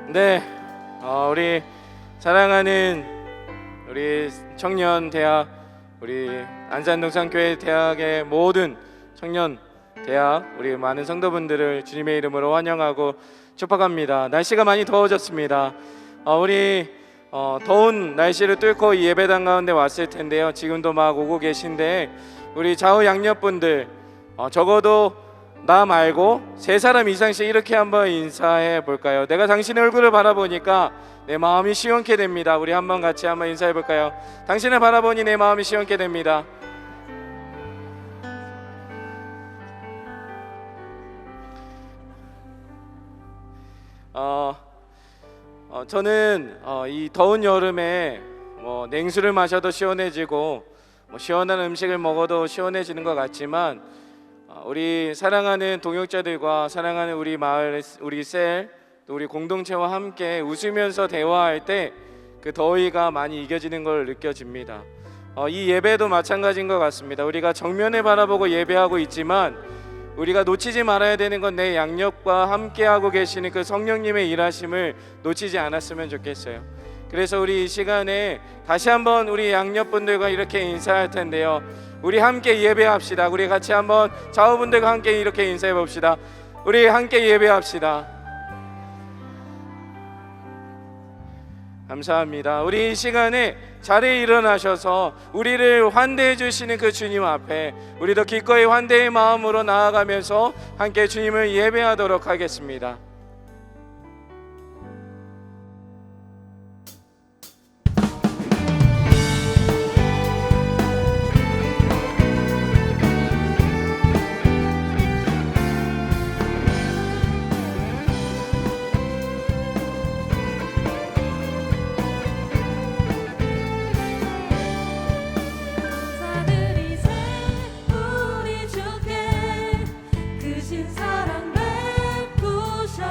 네, 우리 사랑하는 우리 청년 대학, 우리 안산동산교회 대학의 모든 청년 대학, 우리 많은 성도분들을 주님의 이름으로 환영하고 축복합니다. 날씨가 많이 더워졌습니다. 우리 더운 날씨를 뚫고 이 예배당 가운데 왔을 텐데요. 지금도 막 오고 계신데 우리 좌우 양옆분들 적어도 나 말고 3사람 이상씩 이렇게 한번 인사해 볼까요? 내가 당신의 얼굴을 바라보니까 내 마음이 시원케 됩니다. 우리 한번 같이 한번 인사해 볼까요? 당신을 바라보니 내 마음이 시원케 됩니다. 저는 이 더운 여름에 냉수를 마셔도 시원해지고 시원한 음식을 먹어도 시원해지는 것 같지만 우리 사랑하는 동역자들과 사랑하는 우리 마을, 우리 셀, 또 우리 공동체와 함께 웃으면서 대화할 때 그 더위가 많이 이겨지는 걸 느껴집니다. 이 예배도 마찬가지인 것 같습니다. 우리가 정면에 바라보고 예배하고 있지만 우리가 놓치지 말아야 되는 건 내 양옆과 함께하고 계시는 그 성령님의 일하심을 놓치지 않았으면 좋겠어요. 그래서 우리 이 시간에 다시 한번 우리 양옆분들과 이렇게 인사할 텐데요. 우리 함께 예배합시다. 우리 같이 한번 좌우분들과 함께 이렇게 인사해 봅시다. 우리 함께 예배합시다. 감사합니다. 우리 이 시간에 자리에 일어나셔서 우리를 환대해 주시는 그 주님 앞에 우리도 기꺼이 환대의 마음으로 나아가면서 함께 주님을 예배하도록 하겠습니다. 우리 주께 크신 사랑 베푸셔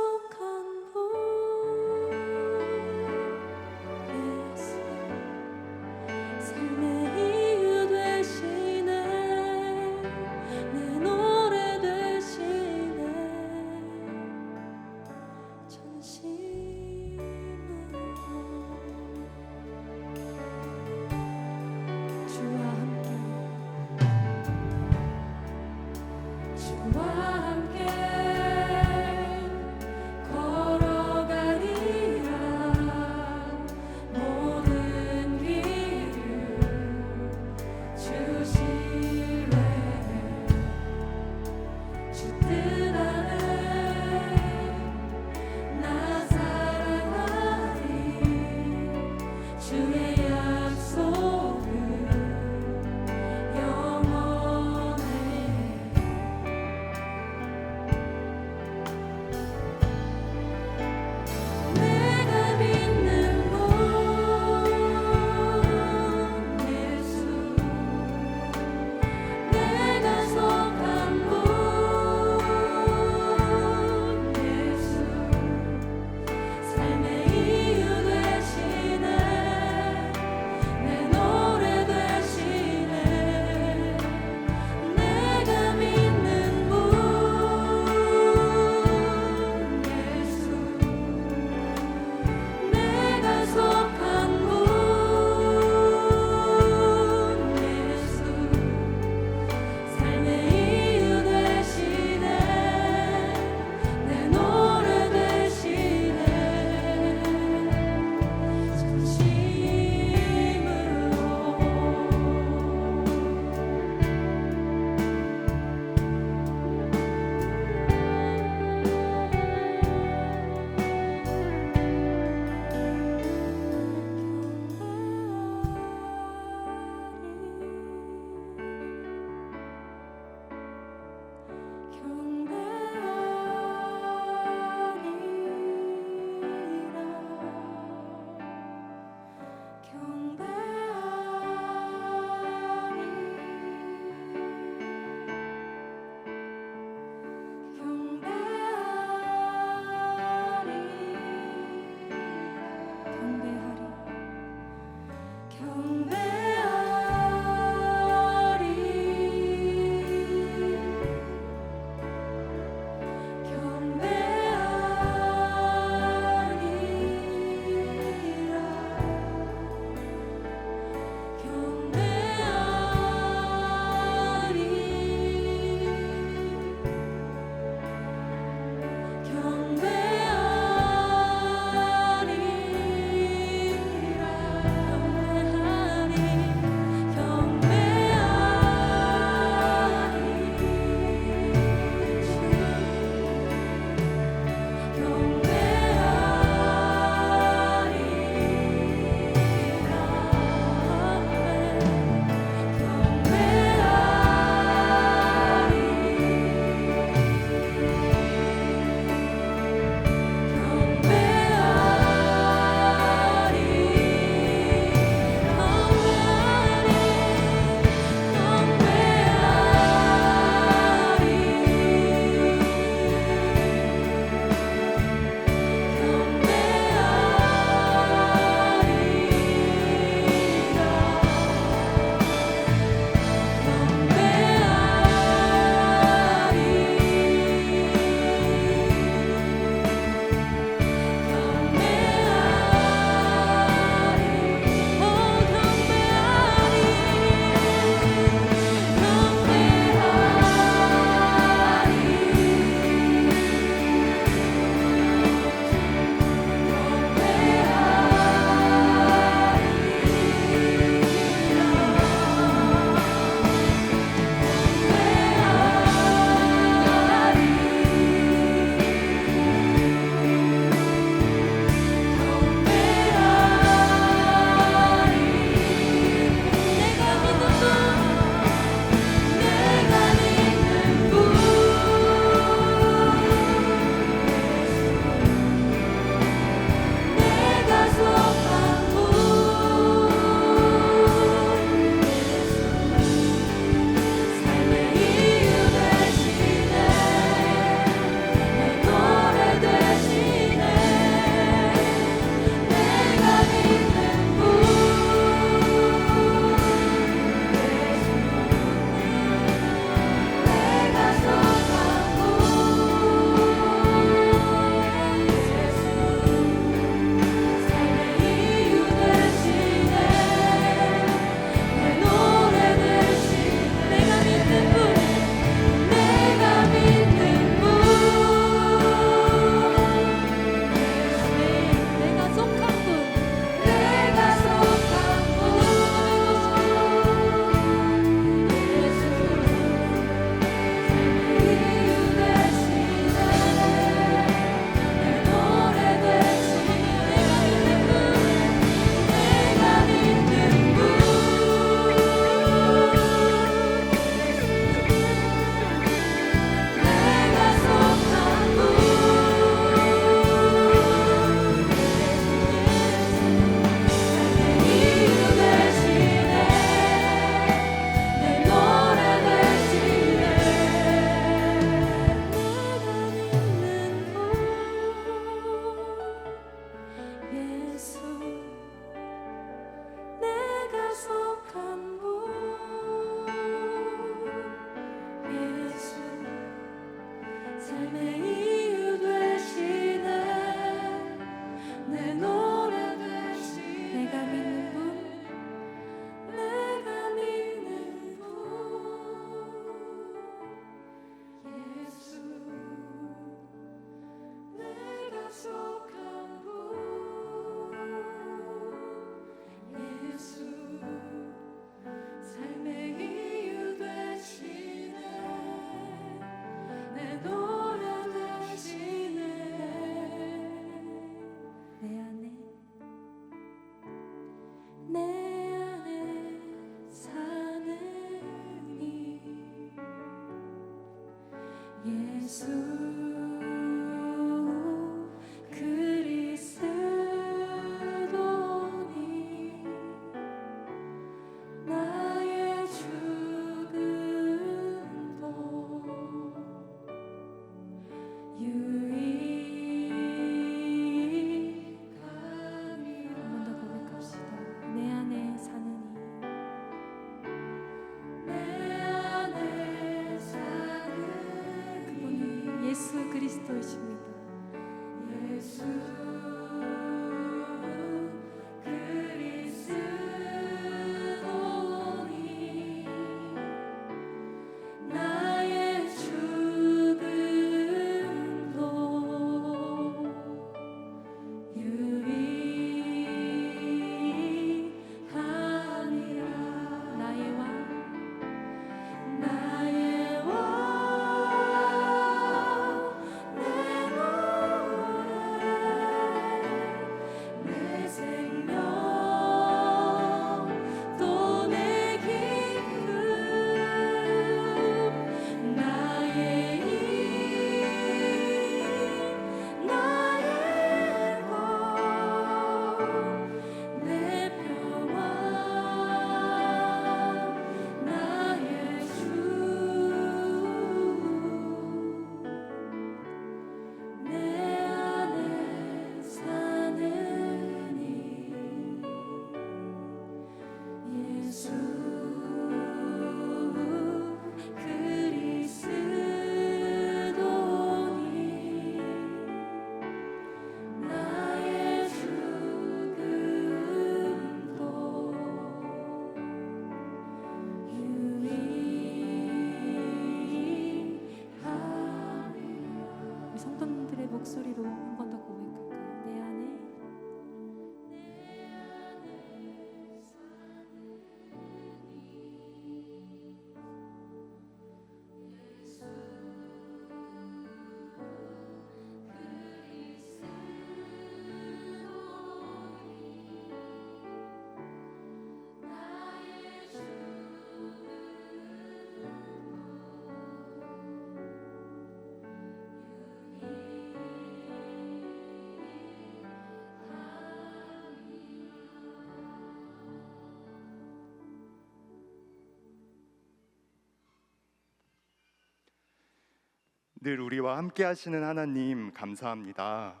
늘 우리와 함께 하시는 하나님 감사합니다.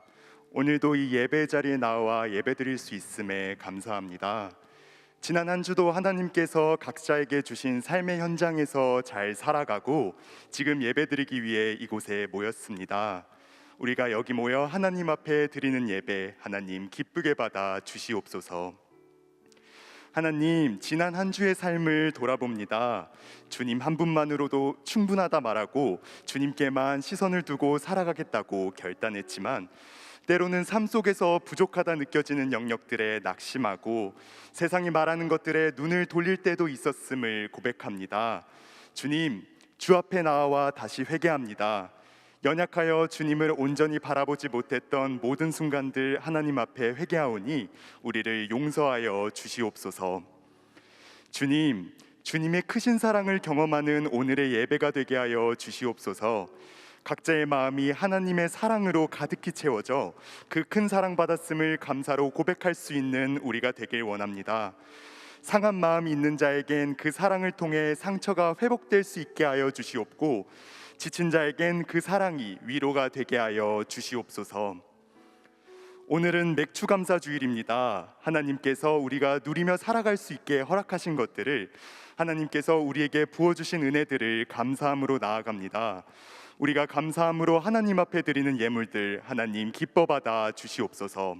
오늘도 이 예배 자리에 나와 예배드릴 수 있음에 감사합니다. 지난 한 주도 하나님께서 각자에게 주신 삶의 현장에서 잘 살아가고 지금 예배드리기 위해 이곳에 모였습니다. 우리가 여기 모여 하나님 앞에 드리는 예배, 하나님 기쁘게 받아 주시옵소서. 하나님, 지난 한 주의 삶을 돌아봅니다. 주님 한 분만으로도 충분하다 말하고 주님께만 시선을 두고 살아가겠다고 결단했지만 때로는 삶 속에서 부족하다 느껴지는 영역들에 낙심하고 세상이 말하는 것들에 눈을 돌릴 때도 있었음을 고백합니다. 주님, 주 앞에 나와 다시 회개합니다. 연약하여 주님을 온전히 바라보지 못했던 모든 순간들 하나님 앞에 회개하오니 우리를 용서하여 주시옵소서. 주님, 주님의 크신 사랑을 경험하는 오늘의 예배가 되게 하여 주시옵소서. 각자의 마음이 하나님의 사랑으로 가득히 채워져 그 큰 사랑 받았음을 감사로 고백할 수 있는 우리가 되길 원합니다. 상한 마음이 있는 자에겐 그 사랑을 통해 상처가 회복될 수 있게 하여 주시옵고 지친 자에겐 그 사랑이 위로가 되게 하여 주시옵소서. 오늘은 맥추감사주일입니다. 하나님께서 우리가 누리며 살아갈 수 있게 허락하신 것들을, 하나님께서 우리에게 부어주신 은혜들을 감사함으로 나아갑니다. 우리가 감사함으로 하나님 앞에 드리는 예물들 하나님 기뻐 받아 주시옵소서.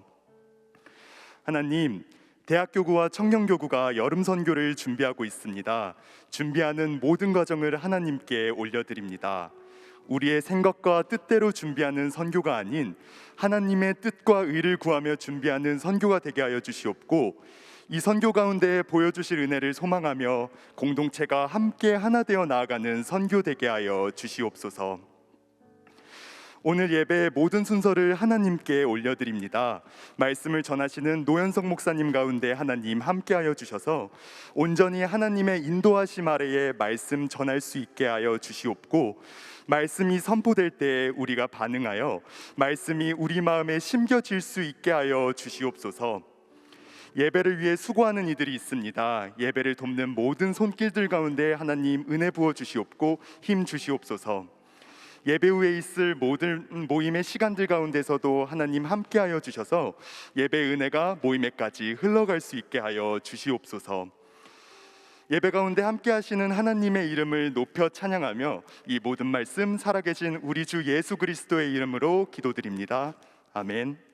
하나님, 대학교구와 청년교구가 여름 선교를 준비하고 있습니다. 준비하는 모든 과정을 하나님께 올려드립니다. 우리의 생각과 뜻대로 준비하는 선교가 아닌 하나님의 뜻과 의를 구하며 준비하는 선교가 되게 하여 주시옵고 이 선교 가운데 보여주실 은혜를 소망하며 공동체가 함께 하나 되어 나아가는 선교 되게 하여 주시옵소서. 오늘 예배의 모든 순서를 하나님께 올려드립니다. 말씀을 전하시는 노현석 목사님 가운데 하나님 함께하여 주셔서 온전히 하나님의 인도하심 아래에 말씀 전할 수 있게 하여 주시옵고 말씀이 선포될 때 우리가 반응하여 말씀이 우리 마음에 심겨질 수 있게 하여 주시옵소서. 예배를 위해 수고하는 이들이 있습니다. 예배를 돕는 모든 손길들 가운데 하나님 은혜 부어 주시옵고 힘 주시옵소서. 예배 후에 있을 모든 모임의 시간들 가운데서도 하나님 함께하여 주셔서 예배 은혜가 모임에까지 흘러갈 수 있게 하여 주시옵소서. 예배 가운데 함께하시는 하나님의 이름을 높여 찬양하며 이 모든 말씀 살아계신 우리 주 예수 그리스도의 이름으로 기도드립니다. 아멘.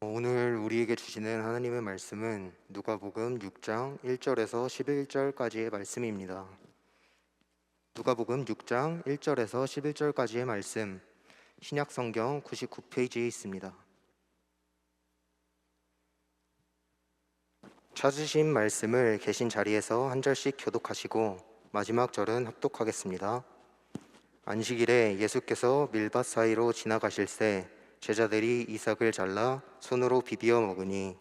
오늘 우리에게 주시는 하나님의 말씀은 누가복음 6장 1절에서 11절까지의 말씀입니다. 누가복음 6장 1절에서 11절까지의 말씀, 신약성경 99페이지에 있습니다. 찾으신 말씀을 계신 자리에서 한 절씩 교독하시고 마지막 절은 합독하겠습니다. 안식일에 예수께서 밀밭 사이로 지나가실새 제자들이 이삭을 잘라 손으로 비비어 먹으니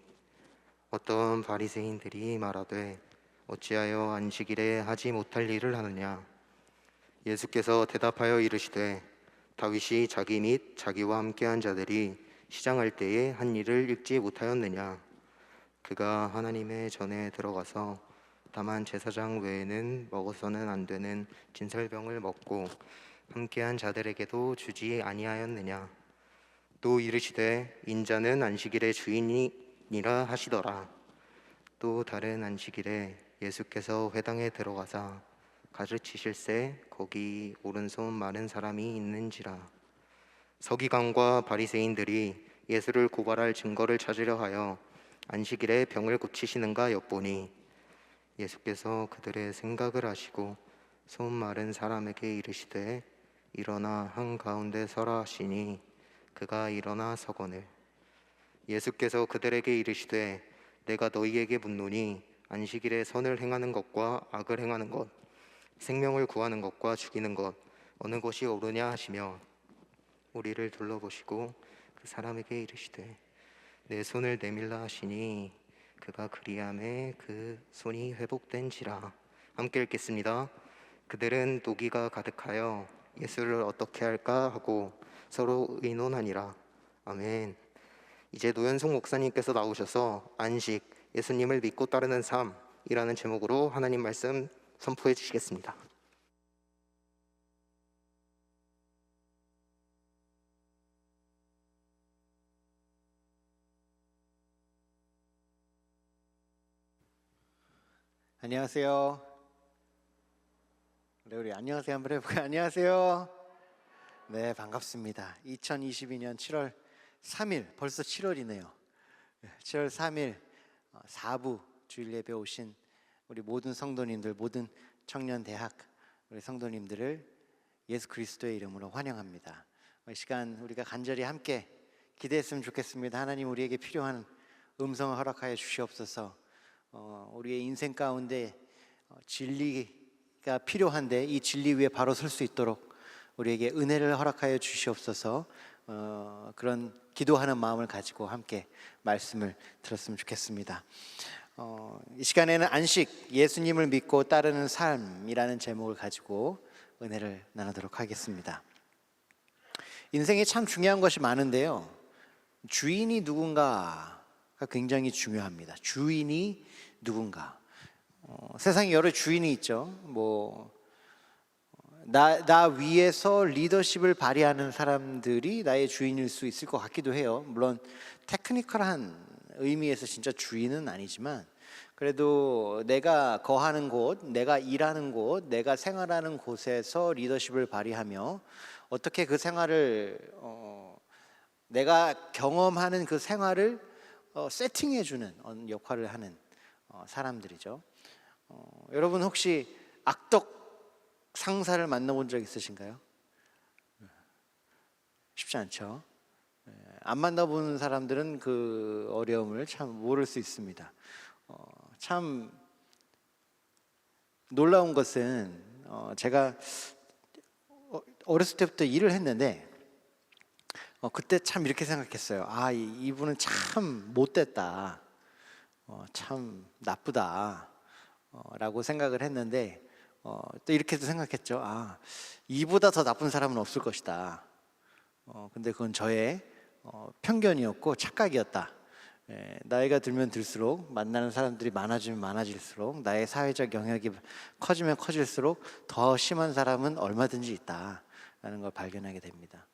어떤 바리새인들이 말하되 어찌하여 안식일에 하지 못할 일을 하느냐. 예수께서 대답하여 이르시되 다윗이 자기 및 자기와 함께한 자들이 시장할 때에 한 일을 읽지 못하였느냐. 그가 하나님의 전에 들어가서 다만 제사장 외에는 먹어서는 안 되는 진설병을 먹고 함께한 자들에게도 주지 아니하였느냐. 또 이르시되 인자는 안식일의 주인이니라 하시더라. 또 다른 안식일에 예수께서 회당에 들어가사 가르치실새 거기 오른손 마른 사람이 있는지라. 서기관과 바리새인들이 예수를 고발할 증거를 찾으려 하여 안식일에 병을 고치시는가 엿보니 예수께서 그들의 생각을 아시고 손 마른 사람에게 이르시되 일어나 한가운데 서라 하시니 그가 일어나 서거늘. 예수께서 그들에게 이르시되 내가 너희에게 묻노니 안식일에 선을 행하는 것과 악을 행하는 것, 생명을 구하는 것과 죽이는 것 어느 것이 옳으냐 하시며 우리를 둘러보시고 그 사람에게 이르시되 내 손을 내밀라 하시니 그가 그리하매 그 손이 회복된지라. 함께 읽겠습니다. 그들은 노기가 가득하여 예수를 어떻게 할까 하고 서로 의논하니라. 아멘. 이제 노현송 목사님께서 나오셔서 안식, 예수님을 믿고 따르는 삶이라는 제목으로 하나님 말씀 선포해 주시겠습니다. 안녕하세요. 우리 안녕하세요 한번 해볼까요? 안녕하세요. 네, 반갑습니다. 2022년 7월 3일, 벌써 7월이네요. 7월 3일 4부 주일 예배 오신 우리 모든 성도님들, 모든 청년 대학 우리 성도님들을 예수 그리스도의 이름으로 환영합니다. 이 시간 우리가 간절히 함께 기대했으면 좋겠습니다. 하나님 우리에게 필요한 음성을 허락하여 주시옵소서. 우리의 인생 가운데 진리가 필요한데 이 진리 위에 바로 설 수 있도록 우리에게 은혜를 허락하여 주시옵소서. 그런 기도하는 마음을 가지고 함께 말씀을 들었으면 좋겠습니다. 이 시간에는 안식, 예수님을 믿고 따르는 삶이라는 제목을 가지고 은혜를 나누도록 하겠습니다. 인생에 참 중요한 것이 많은데요, 주인이 누군가가 굉장히 중요합니다. 주인이 누군가. 세상에 여러 주인이 있죠. 나 위에서 리더십을 발휘하는 사람들이 나의 주인일 수 있을 것 같기도 해요. 물론 테크니컬한 의미에서 진짜 주인은 아니지만 그래도 내가 거하는 곳, 내가 일하는 곳, 내가 생활하는 곳에서 리더십을 발휘하며 어떻게 그 생활을 내가 경험하는 그 생활을 세팅해주는 역할을 하는 사람들이죠. 여러분 혹시 악덕 상사를 만나본 적 있으신가요? 쉽지 않죠. 안 만나본 사람들은 그 어려움을 참 모를 수 있습니다. 참 놀라운 것은 제가 어렸을 때부터 일을 했는데 그때 참 이렇게 생각했어요. 아, 이분은 참 못됐다, 참 나쁘다 라고 생각을 했는데 또 이렇게도 생각했죠. 아, 이보다 더 나쁜 사람은 없을 것이다. 근데 그건 저의 편견이었고 착각이었다. 나이가 들면 들수록 만나는 사람들이 많아지면 많아질수록 나의 사회적 영역이 커지면 커질수록 더 심한 사람은 얼마든지 있다라는 걸 발견하게 됩니다.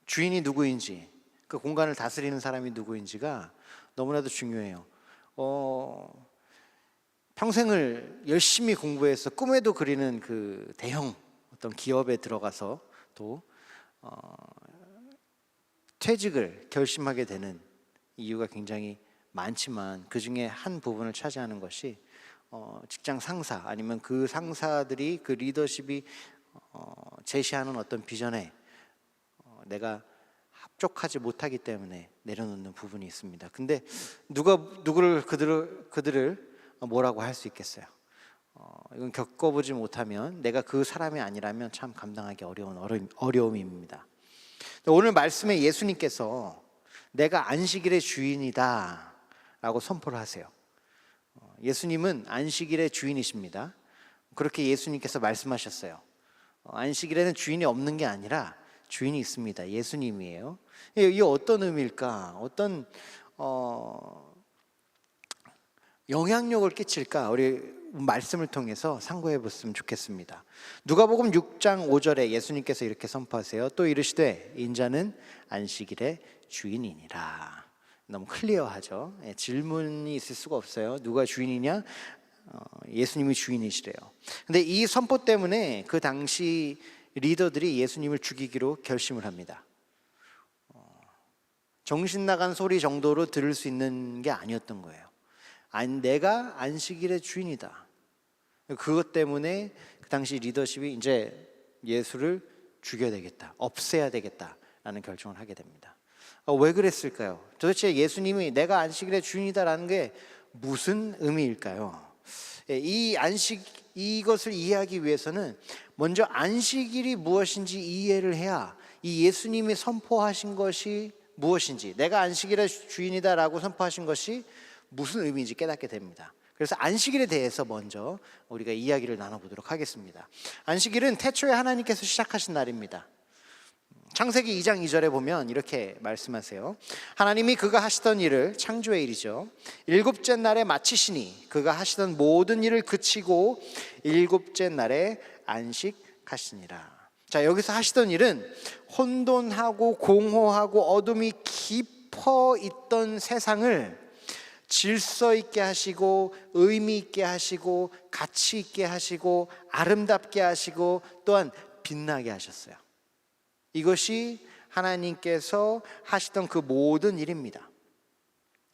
주인이 누구인지, 그 공간을 다스리는 사람이 누구인지가 너무나도 중요해요. 평생을 열심히 공부해서 꿈에도 그리는 그 대형 어떤 기업에 들어가서 또 퇴직을 결심하게 되는 이유가 굉장히 많지만 그 중에 한 부분을 차지하는 것이 직장 상사 아니면 그 상사들이 그 리더십이 제시하는 어떤 비전에 내가 합족하지 못하기 때문에 내려놓는 부분이 있습니다. 근데 누가 그들을 뭐라고 할 수 있겠어요? 이건 겪어보지 못하면, 내가 그 사람이 아니라면 참 감당하기 어려운 어려움입니다. 오늘 말씀에 예수님께서 내가 안식일의 주인이다 라고 선포를 하세요. 예수님은 안식일의 주인이십니다. 그렇게 예수님께서 말씀하셨어요. 안식일에는 주인이 없는 게 아니라 주인이 있습니다. 예수님이에요. 이게 어떤 의미일까? 어떤 영향력을 끼칠까? 우리 말씀을 통해서 상고해 봤으면 좋겠습니다. 누가복음 6장 5절에 예수님께서 이렇게 선포하세요. 또 이르시되 인자는 안식일의 주인이니라. 너무 클리어하죠. 질문이 있을 수가 없어요. 누가 주인이냐? 예수님이 주인이시래요. 근데 이 선포 때문에 그 당시 리더들이 예수님을 죽이기로 결심을 합니다. 정신 나간 소리 정도로 들을 수 있는 게 아니었던 거예요. 내가 안식일의 주인이다. 그것 때문에 그 당시 리더십이 이제 예수를 죽여야 되겠다, 없애야 되겠다라는 결정을 하게 됩니다. 왜 그랬을까요? 도대체 예수님이 내가 안식일의 주인이다라는 게 무슨 의미일까요? 이것을 이해하기 위해서는 먼저 안식일이 무엇인지 이해를 해야 이 예수님이 선포하신 것이 무엇인지, 내가 안식일의 주인이다라고 선포하신 것이 무슨 의미인지 깨닫게 됩니다. 그래서 안식일에 대해서 먼저 우리가 이야기를 나눠보도록 하겠습니다. 안식일은 태초에 하나님께서 시작하신 날입니다. 창세기 2장 2절에 보면 이렇게 말씀하세요. 하나님이 그가 하시던 일을, 창조의 일이죠, 일곱째 날에 마치시니 그가 하시던 모든 일을 그치고 일곱째 날에 안식하시니라. 자, 여기서 하시던 일은 혼돈하고 공허하고 어둠이 깊어 있던 세상을 질서 있게 하시고 의미 있게 하시고 가치 있게 하시고 아름답게 하시고 또한 빛나게 하셨어요. 이것이 하나님께서 하시던 그 모든 일입니다.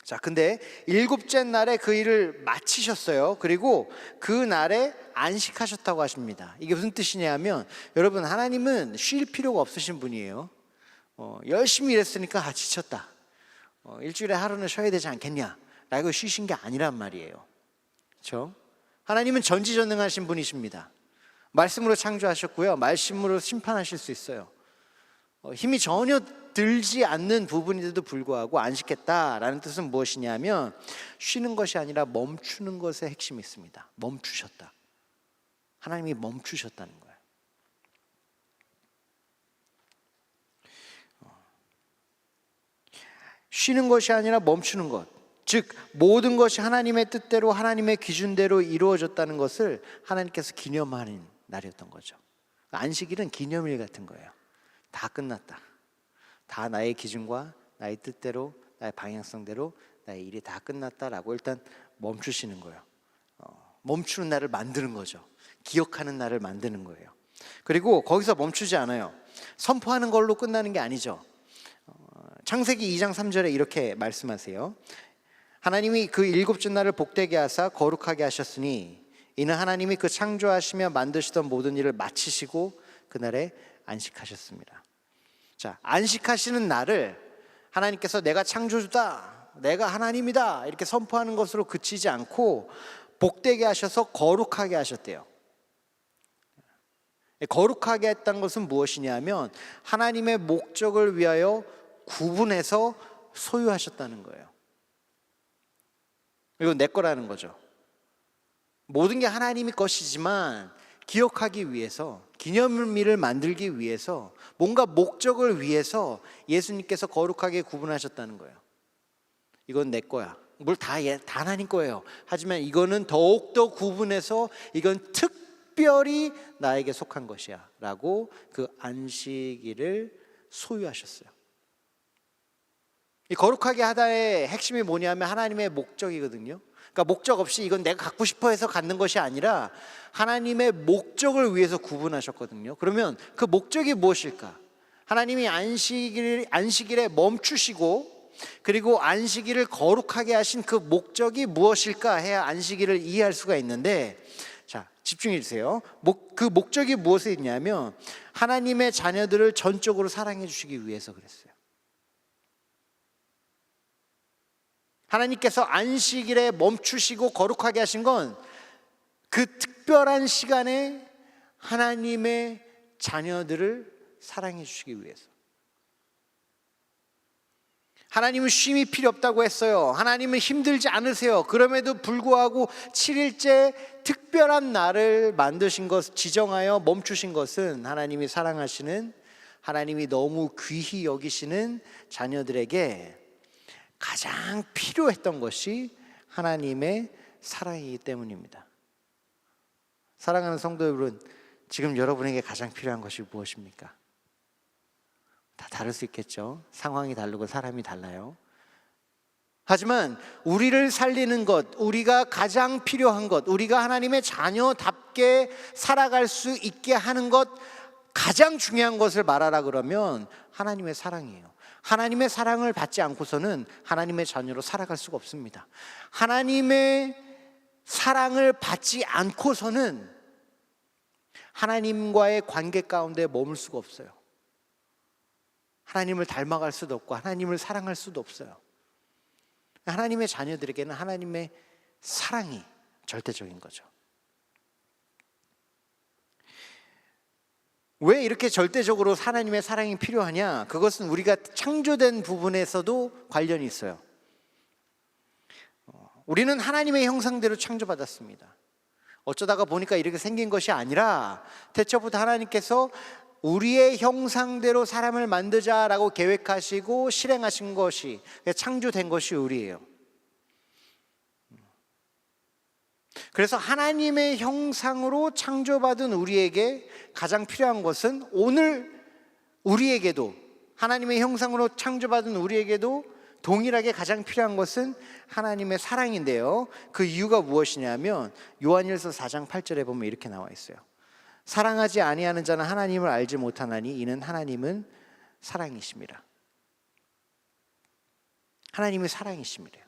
자, 근데 일곱째 날에 그 일을 마치셨어요. 그리고 그 날에 안식하셨다고 하십니다. 이게 무슨 뜻이냐면, 여러분, 하나님은 쉴 필요가 없으신 분이에요. 열심히 일했으니까 지쳤다, 일주일에 하루는 쉬어야 되지 않겠냐 라고 쉬신 게 아니란 말이에요. 그렇죠? 하나님은 전지전능하신 분이십니다. 말씀으로 창조하셨고요, 말씀으로 심판하실 수 있어요. 힘이 전혀 들지 않는 부분인데도 불구하고 안식했다라는 뜻은 무엇이냐면, 쉬는 것이 아니라 멈추는 것에 핵심이 있습니다. 멈추셨다. 하나님이 멈추셨다는 거예요. 쉬는 것이 아니라 멈추는 것, 즉 모든 것이 하나님의 뜻대로 하나님의 기준대로 이루어졌다는 것을 하나님께서 기념하는 날이었던 거죠. 안식일은 기념일 같은 거예요. 다 끝났다, 다 나의 기준과 나의 뜻대로, 나의 방향성대로 나의 일이 다 끝났다라고 일단 멈추시는 거예요. 멈추는 날을 만드는 거죠. 기억하는 날을 만드는 거예요. 그리고 거기서 멈추지 않아요. 선포하는 걸로 끝나는 게 아니죠. 창세기 2장 3절에 이렇게 말씀하세요. 하나님이 그 일곱째 날을 복되게 하사 거룩하게 하셨으니 이는 하나님이 그 창조하시며 만드시던 모든 일을 마치시고 그날에 안식하셨습니다. 자, 안식하시는 날을 하나님께서 내가 창조주다, 내가 하나님이다 이렇게 선포하는 것으로 그치지 않고 복되게 하셔서 거룩하게 하셨대요. 거룩하게 했다는 것은 무엇이냐면, 하나님의 목적을 위하여 구분해서 소유하셨다는 거예요. 이건 내 거라는 거죠. 모든 게 하나님의 것이지만 기억하기 위해서, 기념일을 만들기 위해서, 뭔가 목적을 위해서 예수님께서 거룩하게 구분하셨다는 거예요. 이건 내 거야, 뭘 다 하나님 거예요. 하지만 이거는 더욱더 구분해서 이건 특별히 나에게 속한 것이야 라고 그 안식일을 소유하셨어요. 이 거룩하게 하다의 핵심이 뭐냐면 하나님의 목적이거든요. 그러니까 목적 없이 이건 내가 갖고 싶어 해서 갖는 것이 아니라 하나님의 목적을 위해서 구분하셨거든요. 그러면 그 목적이 무엇일까? 하나님이 안식일에 멈추시고 그리고 안식일을 거룩하게 하신 그 목적이 무엇일까 해야 안식일을 이해할 수가 있는데, 자, 집중해 주세요. 그 목적이 무엇에 있냐면 하나님의 자녀들을 전적으로 사랑해 주시기 위해서 그랬어요. 하나님께서 안식일에 멈추시고 거룩하게 하신 건 그 특별한 시간에 하나님의 자녀들을 사랑해 주시기 위해서. 하나님은 쉼이 필요 없다고 했어요. 하나님은 힘들지 않으세요. 그럼에도 불구하고 7일째 특별한 날을 만드신 것, 지정하여 멈추신 것은 하나님이 사랑하시는, 하나님이 너무 귀히 여기시는 자녀들에게 가장 필요했던 것이 하나님의 사랑이기 때문입니다. 사랑하는 성도 여러분, 지금 여러분에게 가장 필요한 것이 무엇입니까? 다 다를 수 있겠죠. 상황이 다르고 사람이 달라요. 하지만 우리를 살리는 것, 우리가 가장 필요한 것, 우리가 하나님의 자녀답게 살아갈 수 있게 하는 것, 가장 중요한 것을 말하라 그러면 하나님의 사랑이에요. 하나님의 사랑을 받지 않고서는 하나님의 자녀로 살아갈 수가 없습니다. 하나님의 사랑을 받지 않고서는 하나님과의 관계 가운데 머물 수가 없어요. 하나님을 닮아갈 수도 없고 하나님을 사랑할 수도 없어요. 하나님의 자녀들에게는 하나님의 사랑이 절대적인 거죠. 왜 이렇게 절대적으로 하나님의 사랑이 필요하냐? 그것은 우리가 창조된 부분에서도 관련이 있어요. 우리는 하나님의 형상대로 창조받았습니다. 어쩌다가 보니까 이렇게 생긴 것이 아니라 태초부터 하나님께서 우리의 형상대로 사람을 만들자라고 계획하시고 실행하신 것이, 창조된 것이 우리예요. 그래서 하나님의 형상으로 창조받은 우리에게 가장 필요한 것은, 오늘 우리에게도, 하나님의 형상으로 창조받은 우리에게도 동일하게 가장 필요한 것은 하나님의 사랑인데요, 그 이유가 무엇이냐면 요한일서 4장 8절에 보면 이렇게 나와 있어요. 사랑하지 아니하는 자는 하나님을 알지 못하나니 이는 하나님은 사랑이심이라. 하나님이 사랑이심이래요.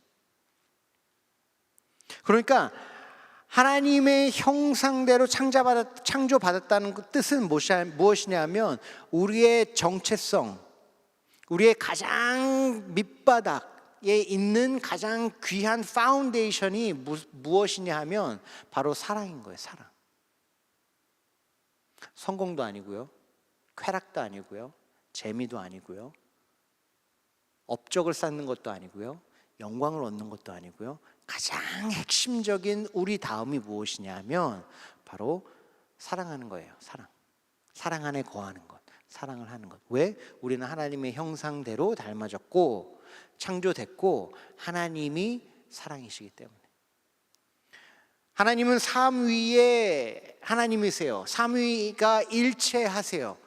그러니까 하나님의 형상대로 창조받았다는 뜻은 무엇이냐면 우리의 정체성, 우리의 가장 밑바닥에 있는 가장 귀한 파운데이션이 무엇이냐 하면 바로 사랑인 거예요. 사랑. 성공도 아니고요, 쾌락도 아니고요, 재미도 아니고요, 업적을 쌓는 것도 아니고요, 영광을 얻는 것도 아니고요, 가장 핵심적인 우리 다음이 무엇이냐 하면 바로 사랑하는 거예요. 사랑 안에 거하는 것, 사랑을 하는 것. 왜? 우리는 하나님의 형상대로 닮아졌고 창조됐고 하나님이 사랑이시기 때문에. 하나님은 삼위의 하나님이세요. 삼위가 일체하세요.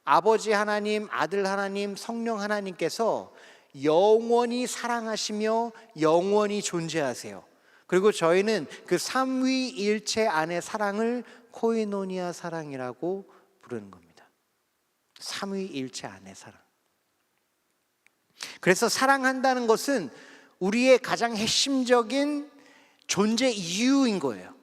아버지 하나님, 아들 하나님, 성령 하나님께서 영원히 사랑하시며 영원히 존재하세요. 그리고 저희는 그 삼위일체 안의 사랑을 코이노니아 사랑이라고 부르는 겁니다. 삼위일체 안의 사랑. 그래서 사랑한다는 것은 우리의 가장 핵심적인 존재 이유인 거예요.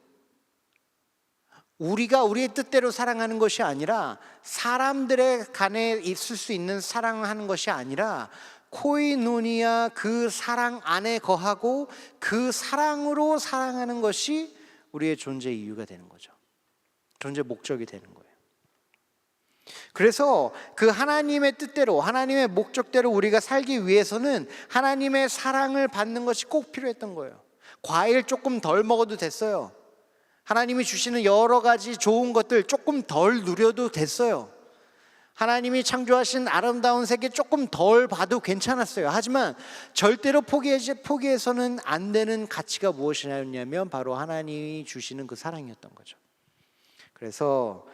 우리가 우리의 뜻대로 사랑하는 것이 아니라, 사람들의 간에 있을 수 있는 사랑을 하는 것이 아니라 코이노니아, 그 사랑 안에 거하고 그 사랑으로 사랑하는 것이 우리의 존재 이유가 되는 거죠. 존재 목적이 되는 거예요. 그래서 그 하나님의 뜻대로, 하나님의 목적대로 우리가 살기 위해서는 하나님의 사랑을 받는 것이 꼭 필요했던 거예요. 과일 조금 덜 먹어도 됐어요. 하나님이 주시는 여러 가지 좋은 것들 조금 덜 누려도 됐어요. 하나님이 창조하신 아름다운 세계 조금 덜 봐도 괜찮았어요. 하지만 절대로 포기해서는 안 되는 가치가 무엇이냐면 바로 하나님이 주시는 그 사랑이었던 거죠. 그래서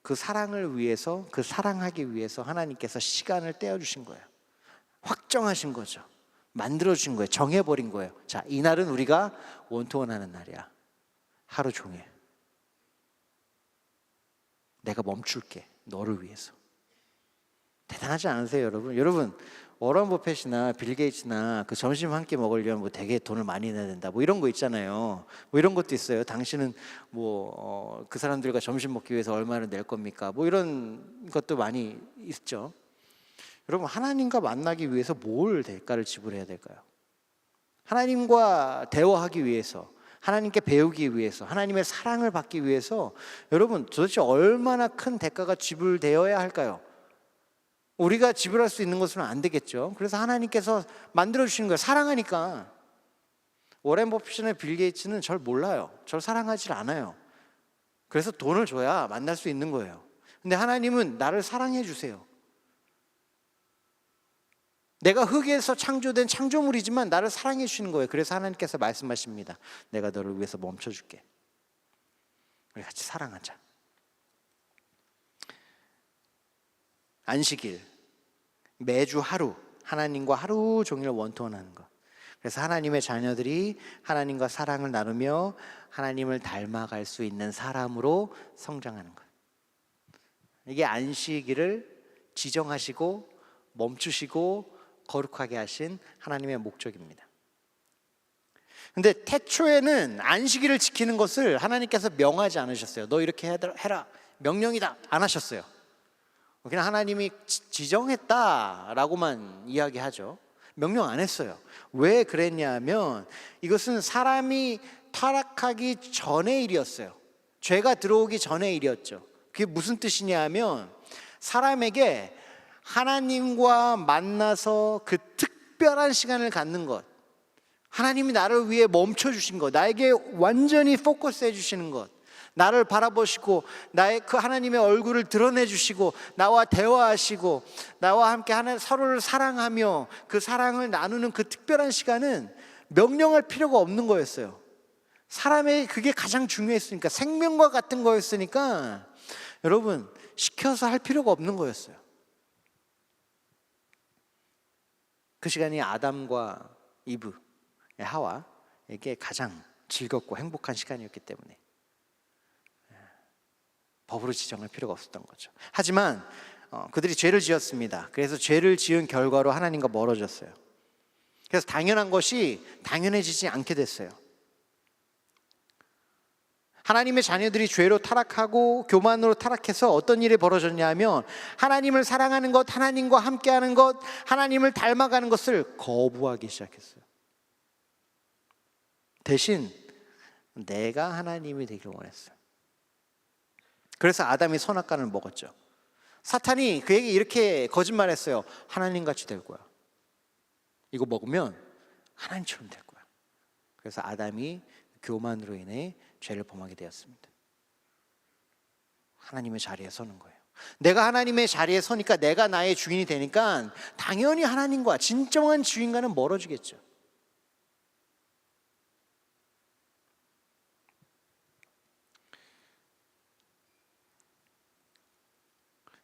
그 사랑을 위해서, 그 사랑하기 위해서 하나님께서 시간을 떼어주신 거예요. 확정하신 거죠. 만들어주신 거예요. 정해버린 거예요. 자, 이날은 우리가 원투원하는 날이야. 하루 종일 내가 멈출게, 너를 위해서. 대단하지 않으세요, 여러분? 여러분, 워런 버핏이나 빌 게이츠나 그 점심 한 끼 먹으려면 뭐 되게 돈을 많이 내야 된다, 뭐 이런 거 있잖아요. 뭐 이런 것도 있어요. 당신은 뭐 그 사람들과 점심 먹기 위해서 얼마를 낼 겁니까? 뭐 이런 것도 많이 있죠. 여러분, 하나님과 만나기 위해서 뭘 대가를 지불해야 될까요? 하나님과 대화하기 위해서, 하나님께 배우기 위해서, 하나님의 사랑을 받기 위해서 여러분 도대체 얼마나 큰 대가가 지불되어야 할까요? 우리가 지불할 수 있는 것은 안 되겠죠. 그래서 하나님께서 만들어 주시는 거예요. 사랑하니까. 워렌 버핏이나 빌 게이츠는 절 몰라요. 절 사랑하지 않아요. 그래서 돈을 줘야 만날 수 있는 거예요. 근데 하나님은 나를 사랑해 주세요. 내가 흙에서 창조된 창조물이지만 나를 사랑해 주시는 거예요. 그래서 하나님께서 말씀하십니다. 내가 너를 위해서 멈춰줄게. 우리 같이 사랑하자. 안식일, 매주 하루 하나님과 하루 종일 원통하는 것. 그래서 하나님의 자녀들이 하나님과 사랑을 나누며 하나님을 닮아갈 수 있는 사람으로 성장하는 것. 이게 안식일을 지정하시고 멈추시고 거룩하게 하신 하나님의 목적입니다. 근데 태초에는 안식일을 지키는 것을 하나님께서 명하지 않으셨어요. 너 이렇게 해라, 명령이다, 안 하셨어요. 그냥 하나님이 지정했다라고만 이야기하죠. 명령 안 했어요. 왜 그랬냐면 이것은 사람이 타락하기 전의 일이었어요. 죄가 들어오기 전의 일이었죠. 그게 무슨 뜻이냐면 사람에게 하나님과 만나서 그 특별한 시간을 갖는 것, 하나님이 나를 위해 멈춰주신 것, 나에게 완전히 포커스해 주시는 것, 나를 바라보시고 나의 그 하나님의 얼굴을 드러내 주시고 나와 대화하시고 나와 함께 서로를 사랑하며 그 사랑을 나누는 그 특별한 시간은 명령할 필요가 없는 거였어요. 사람의 그게 가장 중요했으니까, 생명과 같은 거였으니까 여러분 시켜서 할 필요가 없는 거였어요. 그 시간이 아담과 이브, 하와에게 가장 즐겁고 행복한 시간이었기 때문에 법으로 지정할 필요가 없었던 거죠. 하지만 그들이 죄를 지었습니다. 그래서 죄를 지은 결과로 하나님과 멀어졌어요. 그래서 당연한 것이 당연해지지 않게 됐어요. 하나님의 자녀들이 죄로 타락하고 교만으로 타락해서 어떤 일이 벌어졌냐면 하나님을 사랑하는 것, 하나님과 함께하는 것, 하나님을 닮아가는 것을 거부하기 시작했어요. 대신 내가 하나님이 되기를 원했어요. 그래서 아담이 선악과를 먹었죠. 사탄이 그에게 이렇게 거짓말했어요. 하나님같이 될 거야. 이거 먹으면 하나님처럼 될 거야. 그래서 아담이 교만으로 인해 죄를 범하게 되었습니다. 하나님의 자리에 서는 거예요. 내가 하나님의 자리에 서니까, 내가 나의 주인이 되니까 당연히 하나님과 진정한 주인과는 멀어지겠죠.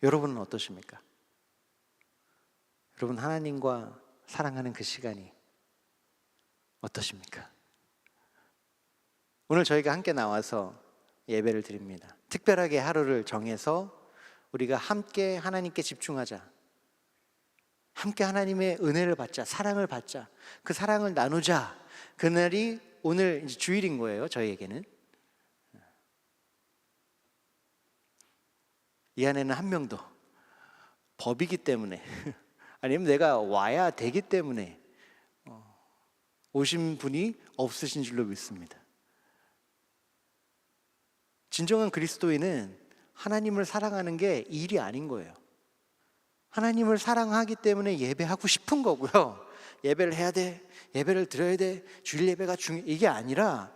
여러분은 어떠십니까? 여러분 하나님과 사랑하는 그 시간이 어떠십니까? 오늘 저희가 함께 나와서 예배를 드립니다. 특별하게 하루를 정해서 우리가 함께 하나님께 집중하자, 함께 하나님의 은혜를 받자, 사랑을 받자, 그 사랑을 나누자. 그날이 오늘 이제 주일인 거예요. 저희에게는 이 안에는 한 명도 법이기 때문에 아니면 내가 와야 되기 때문에 오신 분이 없으신 줄로 믿습니다. 진정한 그리스도인은 하나님을 사랑하는 게 일이 아닌 거예요. 하나님을 사랑하기 때문에 예배하고 싶은 거고요. 예배를 해야 돼, 예배를 드려야 돼, 주일 예배가 중요해, 이게 아니라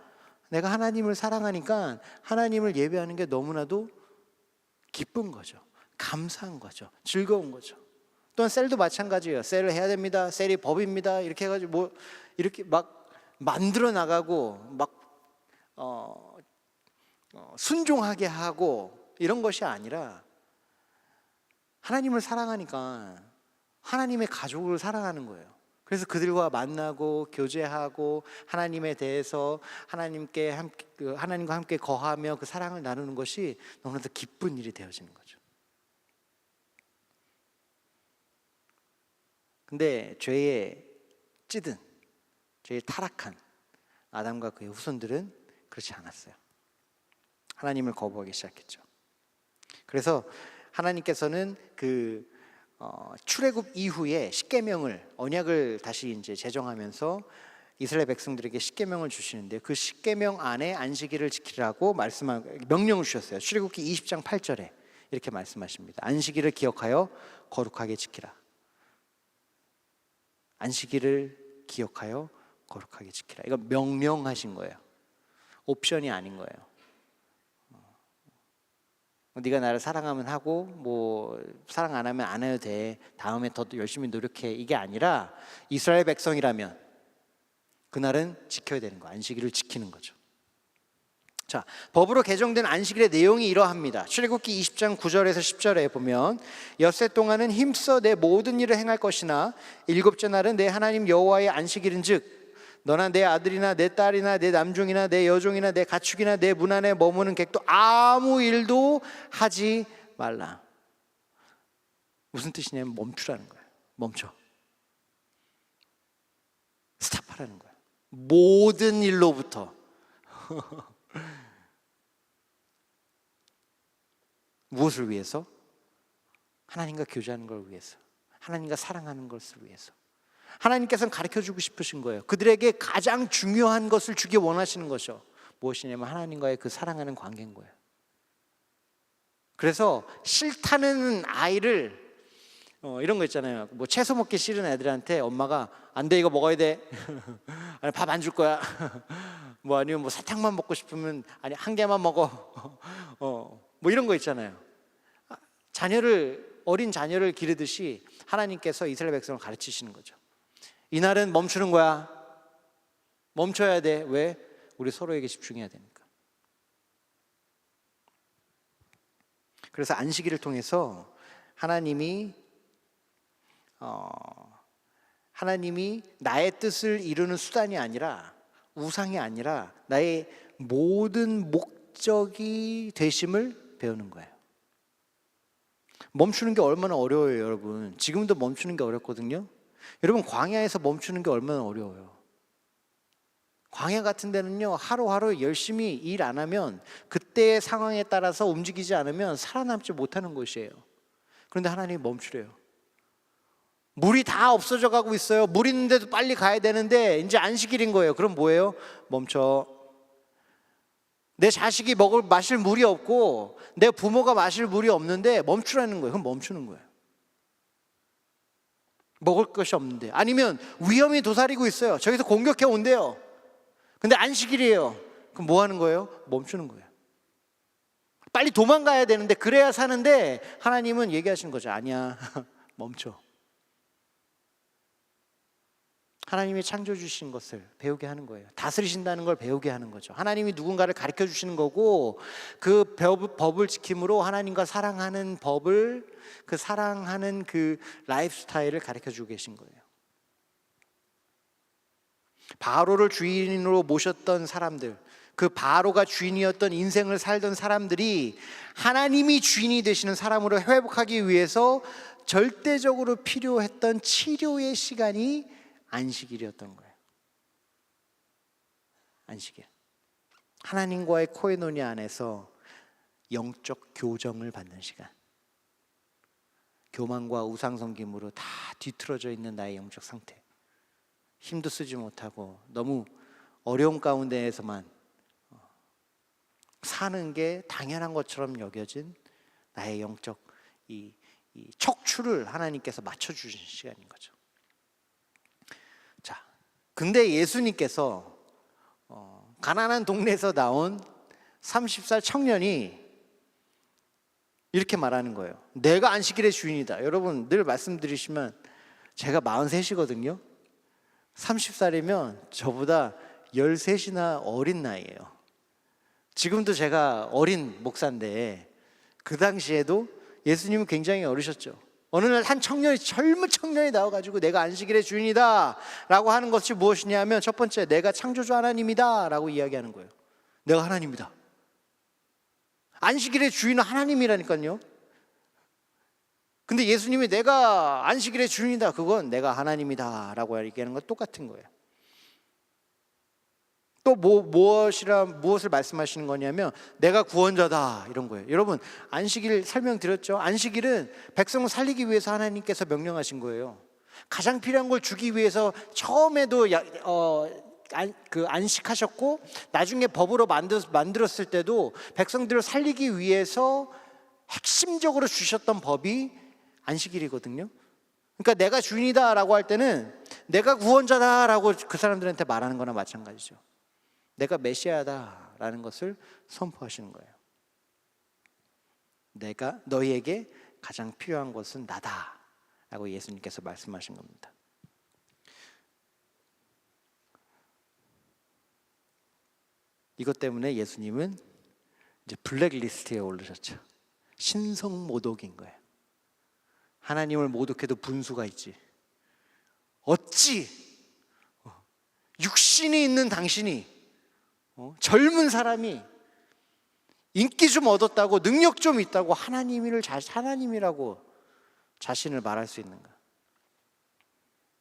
내가 하나님을 사랑하니까 하나님을 예배하는 게 너무나도 기쁜 거죠. 감사한 거죠. 즐거운 거죠. 또한 셀도 마찬가지예요. 셀을 해야 됩니다. 셀이 법입니다. 이렇게 해가지고 뭐 이렇게 막 만들어 나가고 막 순종하게 하고 이런 것이 아니라 하나님을 사랑하니까 하나님의 가족을 사랑하는 거예요. 그래서 그들과 만나고 교제하고 하나님에 대해서 하나님과 함께 거하며 그 사랑을 나누는 것이 너무나도 기쁜 일이 되어지는 거죠. 근데 죄에 찌든, 죄에 타락한 아담과 그의 후손들은 그렇지 않았어요. 하나님을 거부하기 시작했죠. 그래서 하나님께서는 그 출애굽 이후에 십계명을, 언약을 다시 이제 제정하면서 이스라엘 백성들에게 십계명을 주시는데, 그 십계명 안에 안식일을 지키라고 명령을 주셨어요. 출애굽기 20장 8절에 이렇게 말씀하십니다. 안식일을 기억하여 거룩하게 지키라. 안식일을 기억하여 거룩하게 지키라. 이거 명령하신 거예요. 옵션이 아닌 거예요. 네가 나를 사랑하면 하고 뭐 사랑 안 하면 안 해도 돼. 다음에 더 열심히 노력해. 이게 아니라 이스라엘 백성이라면 그날은 지켜야 되는 거. 안식일을 지키는 거죠. 자, 법으로 개정된 안식일의 내용이 이러합니다. 출애굽기 20장 9절에서 10절에 보면 엿새 동안은 힘써 내 모든 일을 행할 것이나 일곱째 날은 내 하나님 여호와의 안식일인즉 너나 내 아들이나 내 딸이나 내 남종이나 내 여종이나 내 가축이나 내 문 안에 머무는 객도 아무 일도 하지 말라. 무슨 뜻이냐면 멈추라는 거예요. 멈춰. 스탑하라는 거예요. 모든 일로부터. 무엇을 위해서? 하나님과 교제하는 걸 위해서, 하나님과 사랑하는 것을 위해서. 하나님께서는 가르쳐주고 싶으신 거예요. 그들에게 가장 중요한 것을 주기 원하시는 것이요. 무엇이냐면 하나님과의 그 사랑하는 관계인 거예요. 그래서 싫다는 아이를 이런 거 있잖아요. 뭐 채소 먹기 싫은 애들한테 엄마가 안 돼, 이거 먹어야 돼. 아니 밥 안 줄 거야. 뭐 아니면 뭐 사탕만 먹고 싶으면 아니 한 개만 먹어. 뭐 이런 거 있잖아요. 어린 자녀를 기르듯이 하나님께서 이스라엘 백성을 가르치시는 거죠. 이날은 멈추는 거야. 멈춰야 돼. 왜? 우리 서로에게 집중해야 되니까. 그래서 안식일을 통해서 하나님이 나의 뜻을 이루는 수단이 아니라, 우상이 아니라 나의 모든 목적이 되심을 배우는 거예요. 멈추는 게 얼마나 어려워요, 여러분. 지금도 멈추는 게 어렵거든요. 여러분, 광야에서 멈추는 게 얼마나 어려워요. 광야 같은 데는요, 하루하루 열심히 일 안 하면, 그때의 상황에 따라서 움직이지 않으면 살아남지 못하는 곳이에요. 그런데 하나님이 멈추래요. 물이 다 없어져 가고 있어요. 물 있는데도 빨리 가야 되는데 이제 안식일인 거예요. 그럼 뭐예요? 멈춰. 내 자식이 마실 물이 없고 내 부모가 마실 물이 없는데 멈추라는 거예요. 그럼 멈추는 거예요. 먹을 것이 없는데, 아니면 위험이 도사리고 있어요. 저기서 공격해 온대요. 근데 안식일이에요. 그럼 뭐 하는 거예요? 멈추는 거예요. 빨리 도망가야 되는데, 그래야 사는데 하나님은 얘기하시는 거죠. 아니야. 멈춰. 하나님이 창조해 주신 것을 배우게 하는 거예요. 다스리신다는 걸 배우게 하는 거죠. 하나님이 누군가를 가르쳐 주시는 거고, 그 법을 지킴으로 하나님과 사랑하는 법을, 그 사랑하는 그 라이프 스타일을 가르쳐 주고 계신 거예요. 바로를 주인으로 모셨던 사람들, 그 바로가 주인이었던 인생을 살던 사람들이 하나님이 주인이 되시는 사람으로 회복하기 위해서 절대적으로 필요했던 치료의 시간이 안식일이었던 거예요. 안식일. 하나님과의 코에노니아 안에서 영적 교정을 받는 시간. 교만과 우상섬김으로 다 뒤틀어져 있는 나의 영적 상태. 힘도 쓰지 못하고 너무 어려움 가운데에서만 사는 게 당연한 것처럼 여겨진 나의 영적 이 척추를 하나님께서 맞춰주신 시간인 거죠. 자, 근데 예수님께서 가난한 동네에서 나온 30살 청년이 이렇게 말하는 거예요. 내가 안식일의 주인이다. 여러분 늘 말씀드리시면 제가 43이거든요. 30살이면 저보다 13이나 어린 나이예요. 지금도 제가 어린 목사인데 그 당시에도 예수님은 굉장히 어리셨죠. 어느 날 한 청년이, 젊은 청년이 나와가지고 내가 안식일의 주인이다 라고 하는 것이 무엇이냐면, 첫 번째, 내가 창조주 하나님이다 라고 이야기하는 거예요. 내가 하나님이다. 안식일의 주인은 하나님이라니까요. 근데 예수님이 내가 안식일의 주인이다, 그건 내가 하나님이다라고 얘기하는 건 똑같은 거예요. 또 무엇을 말씀하시는 거냐면 내가 구원자다, 이런 거예요. 여러분, 안식일 설명드렸죠? 안식일은 백성을 살리기 위해서 하나님께서 명령하신 거예요. 가장 필요한 걸 주기 위해서 처음에도 안식하셨고, 나중에 법으로 만들었을 때도 백성들을 살리기 위해서 핵심적으로 주셨던 법이 안식일이거든요. 그러니까 내가 주인이다라고 할 때는 내가 구원자다라고 그 사람들한테 말하는 거나 마찬가지죠. 내가 메시아다라는 것을 선포하시는 거예요. 내가 너희에게 가장 필요한 것은 나다라고 예수님께서 말씀하신 겁니다. 이것 때문에 예수님은 이제 블랙리스트에 오르셨죠. 신성모독인 거예요. 하나님을 모독해도 분수가 있지. 어찌 육신이 있는 당신이, 젊은 사람이 인기 좀 얻었다고, 능력 좀 있다고 하나님이라고 자신을 말할 수 있는가?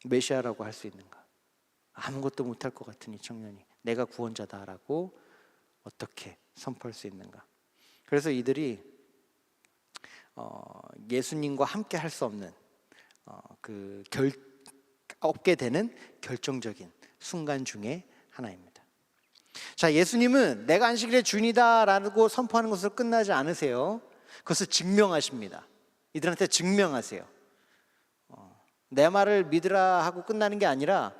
메시아라고 할 수 있는가? 아무것도 못할 것 같은 이 청년이 내가 구원자다라고 어떻게 선포할 수 있는가? 그래서 이들이 예수님과 함께 할 수 없는 얻게 되는 결정적인 순간 중에 하나입니다. 자, 예수님은 내가 안식일의 주인이다라고 선포하는 것으로 끝나지 않으세요. 그것을 증명하십니다. 이들한테 증명하세요. 내 말을 믿으라 하고 끝나는 게 아니라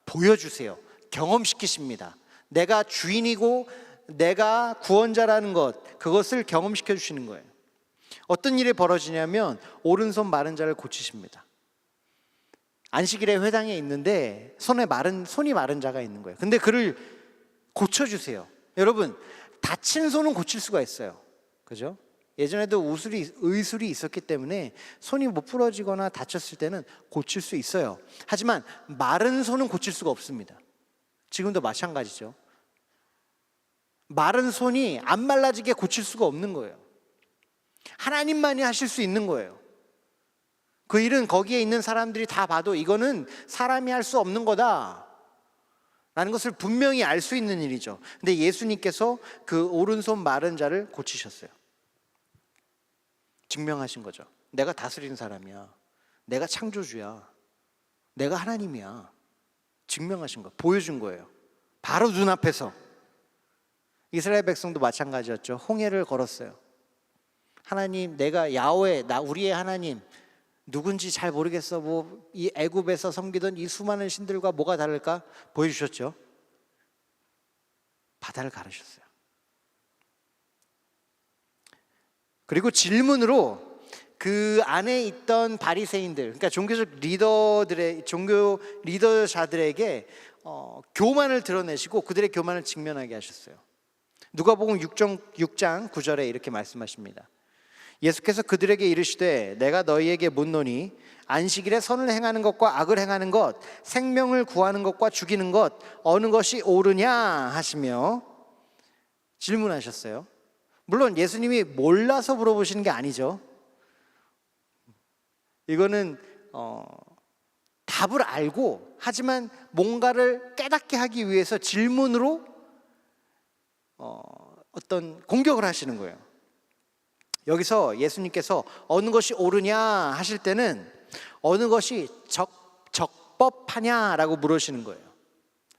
보여주세요. 경험시키십니다. 내가 주인이고 내가 구원자라는 것, 그것을 경험시켜 주시는 거예요. 어떤 일이 벌어지냐면 오른손 마른 자를 고치십니다. 안식일에 회당에 있는데 손이 마른 자가 있는 거예요. 근데 그를 고쳐주세요. 여러분, 다친 손은 고칠 수가 있어요. 그죠? 예전에도 의술이 있었기 때문에 손이 못 부러지거나 다쳤을 때는 고칠 수 있어요. 하지만 마른 손은 고칠 수가 없습니다. 지금도 마찬가지죠. 마른 손이 안 말라지게 고칠 수가 없는 거예요. 하나님만이 하실 수 있는 거예요. 그 일은 거기에 있는 사람들이 다 봐도 이거는 사람이 할 수 없는 거다 라는 것을 분명히 알 수 있는 일이죠. 근데 예수님께서 그 오른손 마른 자를 고치셨어요. 증명하신 거죠. 내가 다스리는 사람이야. 내가 창조주야. 내가 하나님이야. 증명하신 거, 보여준 거예요. 바로 눈앞에서. 이스라엘 백성도 마찬가지였죠. 홍해를 걸었어요. 하나님, 내가 야훼, 우리의 하나님 누군지 잘 모르겠어. 이 애굽에서 섬기던 이 수많은 신들과 뭐가 다를까? 보여주셨죠. 바다를 가르셨어요. 그리고 질문으로 그 안에 있던 바리새인들, 그러니까 종교 리더자들에게 교만을 드러내시고 그들의 교만을 직면하게 하셨어요. 누가복음 6장 9절에 이렇게 말씀하십니다. 예수께서 그들에게 이르시되 내가 너희에게 묻노니 안식일에 선을 행하는 것과 악을 행하는 것, 생명을 구하는 것과 죽이는 것 어느 것이 옳으냐 하시며 질문하셨어요. 물론 예수님이 몰라서 물어보시는 게 아니죠. 이거는 답을 알고, 하지만 뭔가를 깨닫게 하기 위해서 질문으로 어떤 공격을 하시는 거예요. 여기서 예수님께서 어느 것이 옳으냐 하실 때는 어느 것이 적법하냐라고 물으시는 거예요.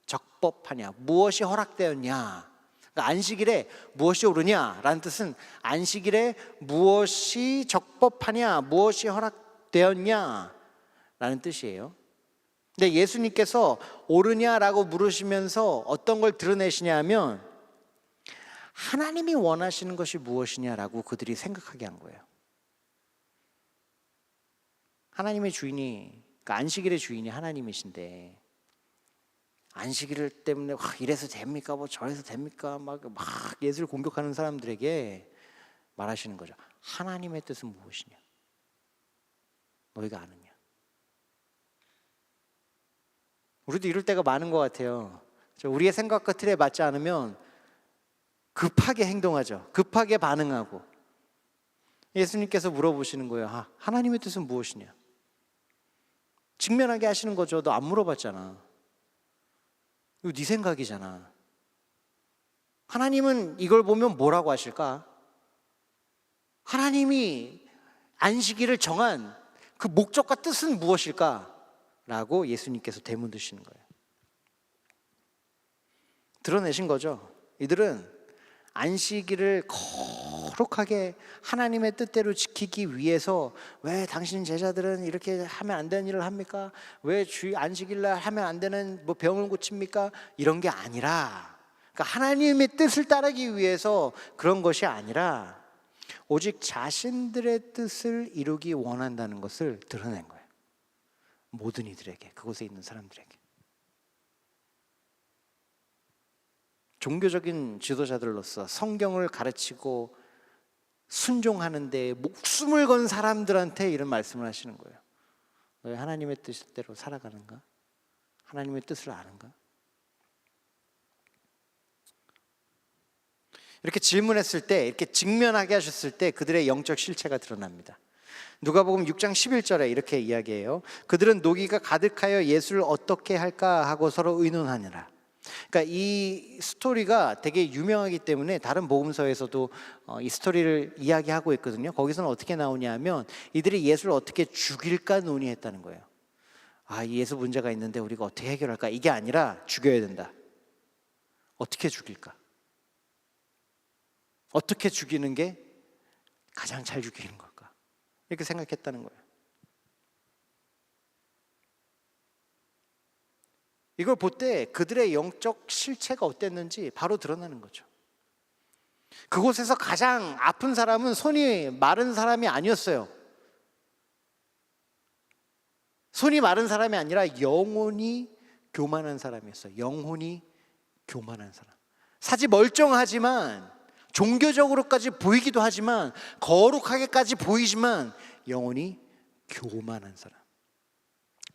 적법하냐, 무엇이 허락되었냐. 그러니까 안식일에 무엇이 옳으냐라는 뜻은 안식일에 무엇이 적법하냐, 무엇이 허락되었냐라는 뜻이에요. 근데 예수님께서 옳으냐라고 물으시면서 어떤 걸 드러내시냐 하면 하나님이 원하시는 것이 무엇이냐라고 그들이 생각하게 한 거예요. 하나님의 주인이, 그러니까 안식일의 주인이 하나님이신데 안식일 때문에 이래서 됩니까? 저래서 됩니까? 막 예수를 공격하는 사람들에게 말하시는 거죠. 하나님의 뜻은 무엇이냐? 너희가 아느냐? 우리도 이럴 때가 많은 것 같아요. 우리의 생각과 틀에 맞지 않으면 급하게 행동하죠. 급하게 반응하고. 예수님께서 물어보시는 거예요. 하나님의 뜻은 무엇이냐? 직면하게 하시는 거죠. 너 안 물어봤잖아. 이거 네 생각이잖아. 하나님은 이걸 보면 뭐라고 하실까? 하나님이 안식일을 정한 그 목적과 뜻은 무엇일까? 라고 예수님께서 되묻으시는 거예요. 드러내신 거죠. 이들은 안식일을 거룩하게 하나님의 뜻대로 지키기 위해서 왜 당신 제자들은 이렇게 하면 안 되는 일을 합니까? 왜 안식일날 하면 안 되는 뭐 병을 고칩니까? 이런 게 아니라, 그러니까 하나님의 뜻을 따르기 위해서 그런 것이 아니라 오직 자신들의 뜻을 이루기 원한다는 것을 드러낸 거예요. 모든 이들에게, 그곳에 있는 사람들에게. 종교적인 지도자들로서 성경을 가르치고 순종하는 데 목숨을 건 사람들한테 이런 말씀을 하시는 거예요. 너 하나님의 뜻대로 살아가는가? 하나님의 뜻을 아는가? 이렇게 질문했을 때, 이렇게 직면하게 하셨을 때 그들의 영적 실체가 드러납니다. 누가복음 6장 11절에 이렇게 이야기해요. 그들은 노기가 가득하여 예수를 어떻게 할까 하고 서로 의논하니라. 그러니까 이 스토리가 되게 유명하기 때문에 다른 복음서에서도 이 스토리를 이야기하고 있거든요. 거기서는 어떻게 나오냐면 이들이 예수를 어떻게 죽일까 논의했다는 거예요. 이 예수 문제가 있는데 우리가 어떻게 해결할까? 이게 아니라 죽여야 된다. 어떻게 죽일까? 어떻게 죽이는 게 가장 잘 죽이는 걸까? 이렇게 생각했다는 거예요. 이걸 볼 때 그들의 영적 실체가 어땠는지 바로 드러나는 거죠. 그곳에서 가장 아픈 사람은 손이 마른 사람이 아니었어요. 손이 마른 사람이 아니라 영혼이 교만한 사람이었어요. 영혼이 교만한 사람. 사지 멀쩡하지만, 종교적으로까지 보이기도 하지만, 거룩하게까지 보이지만 영혼이 교만한 사람.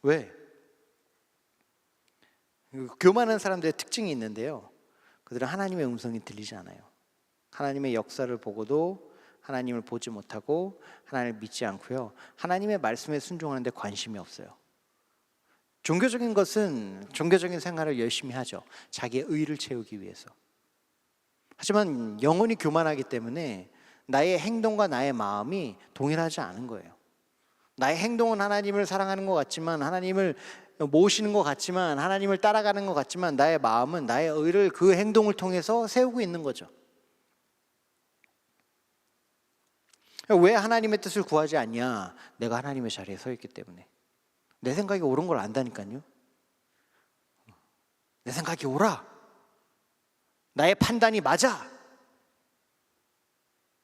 왜? 교만한 사람들의 특징이 있는데요, 그들은 하나님의 음성이 들리지 않아요. 하나님의 역사를 보고도 하나님을 보지 못하고 하나님을 믿지 않고요, 하나님의 말씀에 순종하는데 관심이 없어요. 종교적인 것은 종교적인 생활을 열심히 하죠. 자기의 의를 채우기 위해서. 하지만 영혼이 교만하기 때문에 나의 행동과 나의 마음이 동일하지 않은 거예요. 나의 행동은 하나님을 사랑하는 것 같지만, 하나님을 모시는 것 같지만, 하나님을 따라가는 것 같지만, 나의 마음은 나의 의를 그 행동을 통해서 세우고 있는 거죠. 왜 하나님의 뜻을 구하지 않냐? 내가 하나님의 자리에 서 있기 때문에. 내 생각이 옳은 걸 안다니까요. 내 생각이 옳아. 나의 판단이 맞아.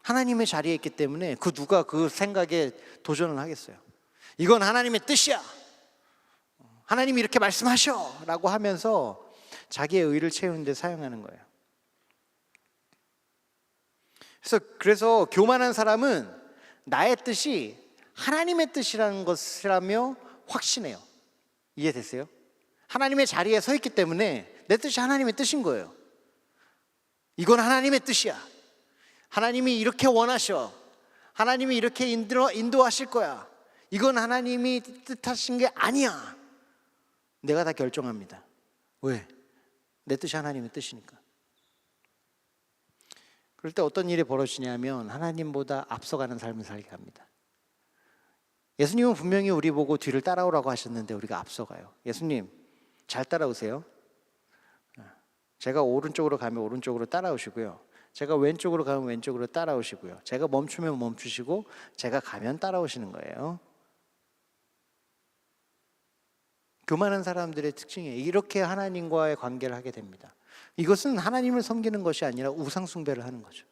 하나님의 자리에 있기 때문에 누가 그 생각에 도전을 하겠어요. 이건 하나님의 뜻이야. 하나님이 이렇게 말씀하셔 라고 하면서 자기의 의를 채우는 데 사용하는 거예요. 그래서 교만한 사람은 나의 뜻이 하나님의 뜻이라는 것이라며 확신해요. 이해되세요? 하나님의 자리에 서 있기 때문에 내 뜻이 하나님의 뜻인 거예요. 이건 하나님의 뜻이야. 하나님이 이렇게 원하셔. 하나님이 이렇게 인도하실 거야. 이건 하나님이 뜻하신 게 아니야. 내가 다 결정합니다. 왜? 내 뜻이 하나님의 뜻이니까. 그럴 때 어떤 일이 벌어지냐면 하나님보다 앞서가는 삶을 살게 합니다. 예수님은 분명히 우리 보고 뒤를 따라오라고 하셨는데 우리가 앞서가요. 예수님, 잘 따라오세요. 제가 오른쪽으로 가면 오른쪽으로 따라오시고요, 제가 왼쪽으로 가면 왼쪽으로 따라오시고요, 제가 멈추면 멈추시고, 제가 가면 따라오시는 거예요. 교만한 사람들의 특징이에요. 이렇게 하나님과의 관계를 하게 됩니다. 이것은 하나님을 섬기는 것이 아니라 우상 숭배를 하는 거죠.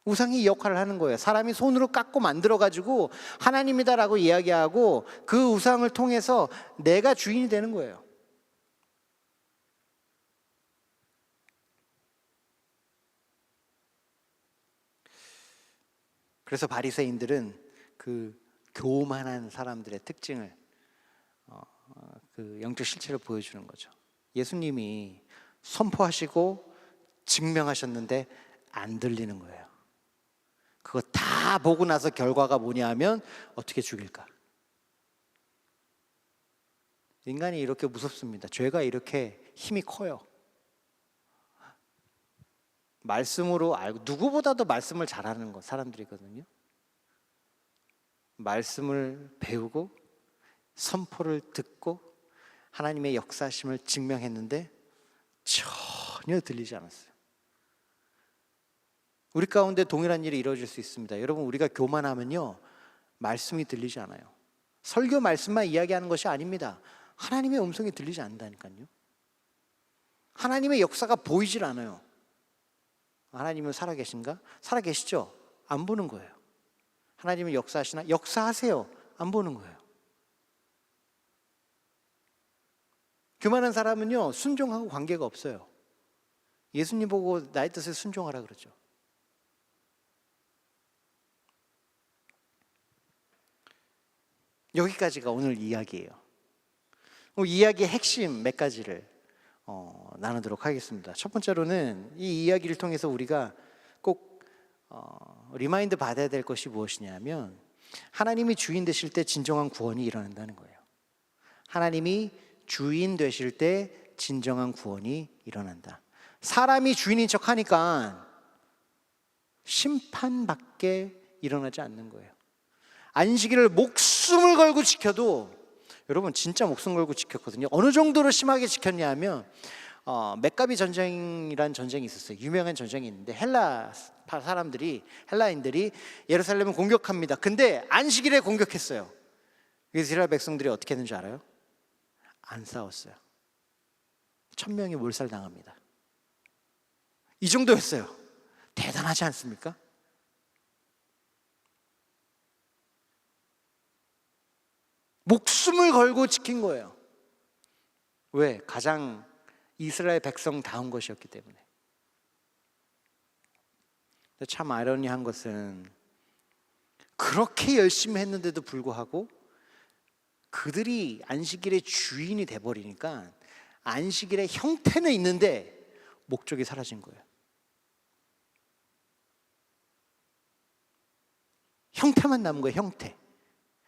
우상이 이 역할을 하는 거예요. 사람이 손으로 깎고 만들어가지고 하나님이다라고 이야기하고 그 우상을 통해서 내가 주인이 되는 거예요. 그래서 바리새인들은 그 교만한 사람들의 특징을, 그 영적 실체를 보여주는 거죠. 예수님이 선포하시고 증명하셨는데 안 들리는 거예요. 그거 다 보고 나서 결과가 뭐냐면 어떻게 죽일까? 인간이 이렇게 무섭습니다. 죄가 이렇게 힘이 커요. 말씀으로 알고, 누구보다도 말씀을 잘하는 거 사람들이거든요. 말씀을 배우고 선포를 듣고 하나님의 역사심을 증명했는데 전혀 들리지 않았어요. 우리 가운데 동일한 일이 이루어질 수 있습니다. 여러분, 우리가 교만하면요, 말씀이 들리지 않아요. 설교 말씀만 이야기하는 것이 아닙니다. 하나님의 음성이 들리지 않는다니까요. 하나님의 역사가 보이질 않아요. 하나님은 살아계신가? 살아계시죠? 안 보는 거예요. 하나님은 역사하시나? 역사하세요. 안 보는 거예요. 교만한 사람은요, 순종하고 관계가 없어요. 예수님 보고 나의 뜻에 순종하라 그러죠. 여기까지가 오늘 이야기예요. 이야기의 핵심 몇 가지를 나누도록 하겠습니다. 첫 번째로는 이 이야기를 통해서 우리가 꼭 리마인드 받아야 될 것이 무엇이냐면, 하나님이 주인 되실 때 진정한 구원이 일어난다는 거예요. 하나님이 주인 되실 때 진정한 구원이 일어난다. 사람이 주인인 척하니까 심판밖에 일어나지 않는 거예요. 안식일을 목숨을 걸고 지켜도, 여러분 진짜 목숨 걸고 지켰거든요. 어느 정도로 심하게 지켰냐면 맥가비 전쟁이란 전쟁이 있었어요. 유명한 전쟁이 있는데 헬라인들이 예루살렘을 공격합니다. 근데 안식일에 공격했어요. 그래서 이스라엘 백성들이 어떻게 했는지 알아요? 안 싸웠어요. 1000명이 몰살당합니다. 이 정도였어요. 대단하지 않습니까? 목숨을 걸고 지킨 거예요. 왜? 가장 이스라엘 백성다운 것이었기 때문에. 참 아이러니한 것은, 그렇게 열심히 했는데도 불구하고 그들이 안식일의 주인이 돼버리니까 안식일의 형태는 있는데 목적이 사라진 거예요. 형태만 남은 거예요. 형태.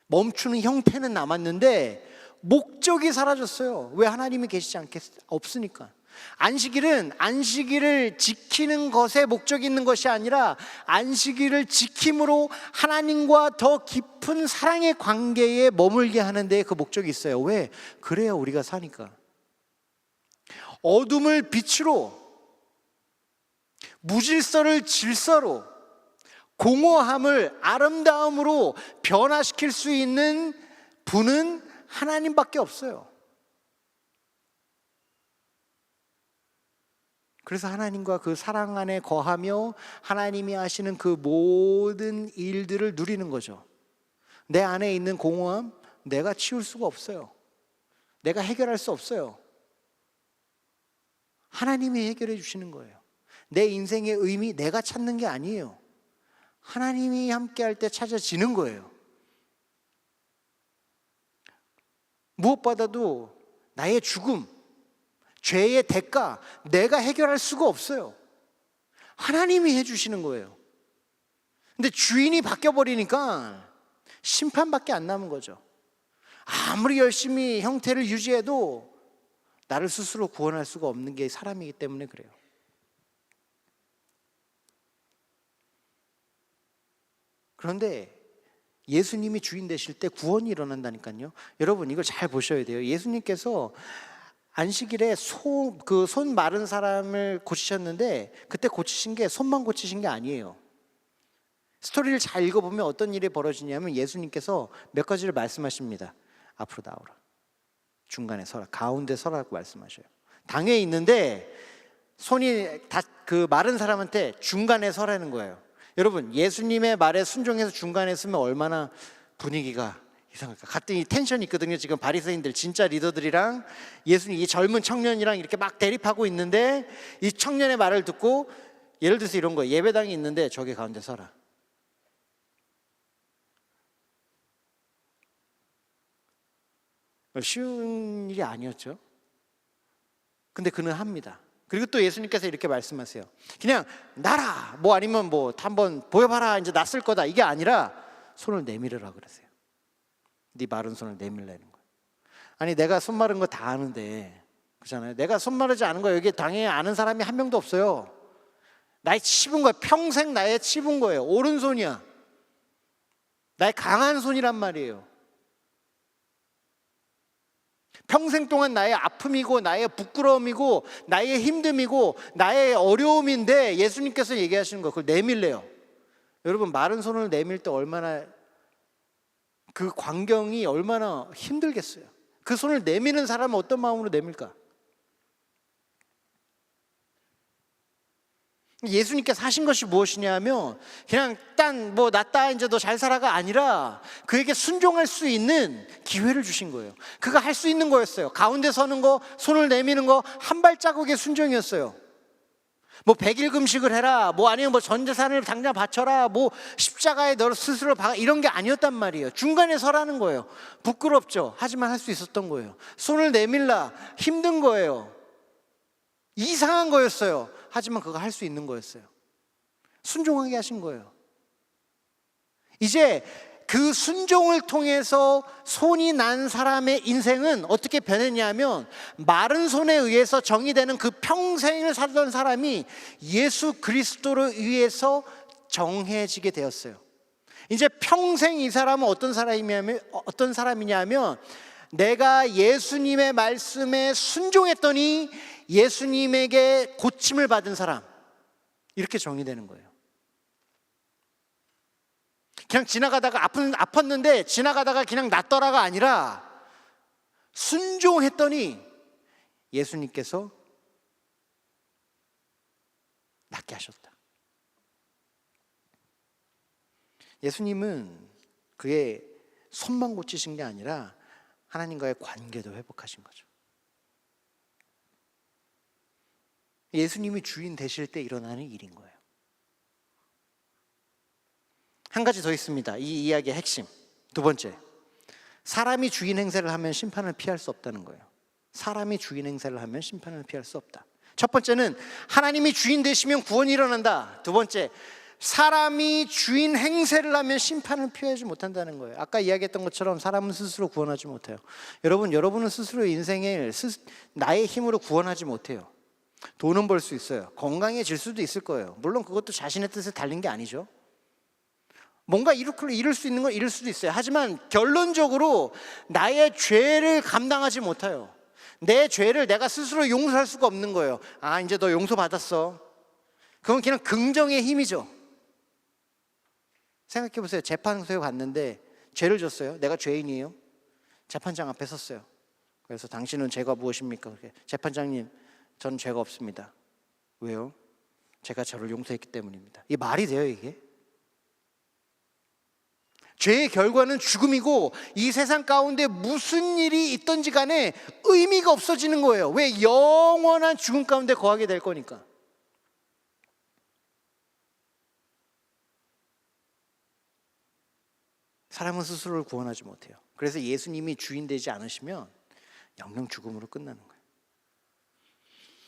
멈추는 형태는 남았는데 목적이 사라졌어요. 왜? 하나님이 계시지 없으니까. 안식일은 안식일을 지키는 것에 목적이 있는 것이 아니라 안식일을 지킴으로 하나님과 더 깊은 사랑의 관계에 머물게 하는 데 그 목적이 있어요. 왜? 그래야 우리가 사니까. 어둠을 빛으로, 무질서를 질서로, 공허함을 아름다움으로 변화시킬 수 있는 분은 하나님밖에 없어요. 그래서 하나님과 그 사랑 안에 거하며 하나님이 하시는 그 모든 일들을 누리는 거죠. 내 안에 있는 공허함, 내가 치울 수가 없어요. 내가 해결할 수 없어요. 하나님이 해결해 주시는 거예요. 내 인생의 의미 내가 찾는 게 아니에요. 하나님이 함께할 때 찾아지는 거예요. 무엇보다도 나의 죽음, 죄의 대가 내가 해결할 수가 없어요. 하나님이 해주시는 거예요. 근데 주인이 바뀌어버리니까 심판밖에 안 남은 거죠. 아무리 열심히 형태를 유지해도 나를 스스로 구원할 수가 없는 게 사람이기 때문에 그래요. 그런데 예수님이 주인 되실 때 구원이 일어난다니까요. 여러분 이걸 잘 보셔야 돼요. 예수님께서 안식일에 손 마른 사람을 고치셨는데 그때 고치신 게 손만 고치신 게 아니에요. 스토리를 잘 읽어보면 어떤 일이 벌어지냐면 예수님께서 몇 가지를 말씀하십니다. 앞으로 나오라, 중간에 서라, 가운데 서라고 말씀하셔요. 당에 있는데 손이 다 그 마른 사람한테 중간에 서라는 거예요. 여러분 예수님의 말에 순종해서 중간에 서면 얼마나 분위기가 이상할까? 갔더니 텐션이 있거든요. 지금 바리새인들 진짜 리더들이랑 예수님 이 젊은 청년이랑 이렇게 막 대립하고 있는데 이 청년의 말을 듣고 예를 들어서 이런 거예요. 예배당이 있는데 저기 가운데 서라. 쉬운 일이 아니었죠. 근데 그는 합니다. 그리고 또 예수님께서 이렇게 말씀하세요. 그냥 나라 뭐 아니면 뭐 한번 보여봐라 이제 났을 거다 이게 아니라 손을 내밀으라 그러세요. 네 마른 손을 내밀라는 거예요. 아니 내가 손 마른 거 다 아는데 그렇잖아요. 내가 손 마르지 않은 거 여기 당연히 아는 사람이 한 명도 없어요. 나의 치분 거예요. 평생 나의 치분 거예요. 오른손이야. 나의 강한 손이란 말이에요. 평생 동안 나의 아픔이고 나의 부끄러움이고 나의 힘듦이고 나의 어려움인데 예수님께서 얘기하시는 거 그걸 내밀래요. 여러분 마른 손을 내밀 때 얼마나 그 광경이 얼마나 힘들겠어요. 그 손을 내미는 사람은 어떤 마음으로 내밀까? 예수님께서 하신 것이 무엇이냐면 그냥 딴 뭐 낫다 이제 너 잘 살아가 아니라 그에게 순종할 수 있는 기회를 주신 거예요. 그가 할 수 있는 거였어요. 가운데 서는 거, 손을 내미는 거 한 발자국의 순종이었어요. 뭐 100일 금식을 해라 뭐 아니면 뭐 전 재산을 당장 바쳐라 뭐 십자가에 너 스스로 박아 이런 게 아니었단 말이에요. 중간에 서라는 거예요. 부끄럽죠. 하지만 할 수 있었던 거예요. 손을 내밀라 힘든 거예요. 이상한 거였어요. 하지만 그거 할 수 있는 거였어요. 순종하게 하신 거예요. 이제 그 순종을 통해서 손이 난 사람의 인생은 어떻게 변했냐면 마른 손에 의해서 정의되는 그 평생을 살던 사람이 예수 그리스도로 의해서 정해지게 되었어요. 이제 평생 이 사람은 어떤 사람이냐면 내가 예수님의 말씀에 순종했더니 예수님에게 고침을 받은 사람, 이렇게 정의되는 거예요. 그냥 지나가다가 아팠는데 지나가다가 그냥 낫더라가 아니라 순종했더니 예수님께서 낫게 하셨다. 예수님은 그의 손만 고치신 게 아니라 하나님과의 관계도 회복하신 거죠. 예수님이 주인 되실 때 일어나는 일인 거예요. 한 가지 더 있습니다. 이 이야기의 핵심. 두 번째, 사람이 주인 행세를 하면 심판을 피할 수 없다는 거예요. 사람이 주인 행세를 하면 심판을 피할 수 없다. 첫 번째는 하나님이 주인 되시면 구원이 일어난다. 두 번째, 사람이 주인 행세를 하면 심판을 피하지 못한다는 거예요. 아까 이야기했던 것처럼 사람은 스스로 구원하지 못해요. 여러분은 스스로 인생을 나의 힘으로 구원하지 못해요. 돈은 벌 수 있어요. 건강해질 수도 있을 거예요. 물론 그것도 자신의 뜻에 달린 게 아니죠. 뭔가 이룰 수 있는 건 이룰 수도 있어요. 하지만 결론적으로 나의 죄를 감당하지 못해요. 내 죄를 내가 스스로 용서할 수가 없는 거예요. 아, 이제 너 용서받았어. 그건 그냥 긍정의 힘이죠. 생각해 보세요. 재판소에 갔는데 죄를 졌어요. 내가 죄인이에요. 재판장 앞에 섰어요. 그래서 당신은 죄가 무엇입니까? 재판장님, 전 죄가 없습니다. 왜요? 제가 저를 용서했기 때문입니다. 이게 말이 돼요, 이게? 죄의 결과는 죽음이고 이 세상 가운데 무슨 일이 있든지 간에 의미가 없어지는 거예요. 왜? 영원한 죽음 가운데 거하게 될 거니까. 사람은 스스로를 구원하지 못해요. 그래서 예수님이 주인 되지 않으시면 영영 죽음으로 끝나는 거예요.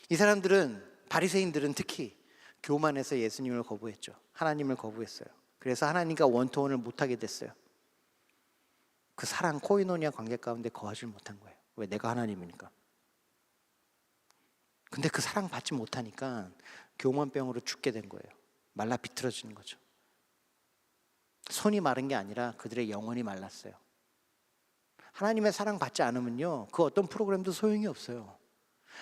이 사람들은, 바리새인들은 특히 교만해서 예수님을 거부했죠. 하나님을 거부했어요. 그래서 하나님과 원통원을 못하게 됐어요. 그 사랑 코이노니아 관계 가운데 거하지 못한 거예요. 왜? 내가 하나님이니까. 근데 그 사랑 받지 못하니까 교만병으로 죽게 된 거예요. 말라 비틀어지는 거죠. 손이 마른 게 아니라 그들의 영혼이 말랐어요. 하나님의 사랑 받지 않으면요, 그 어떤 프로그램도 소용이 없어요.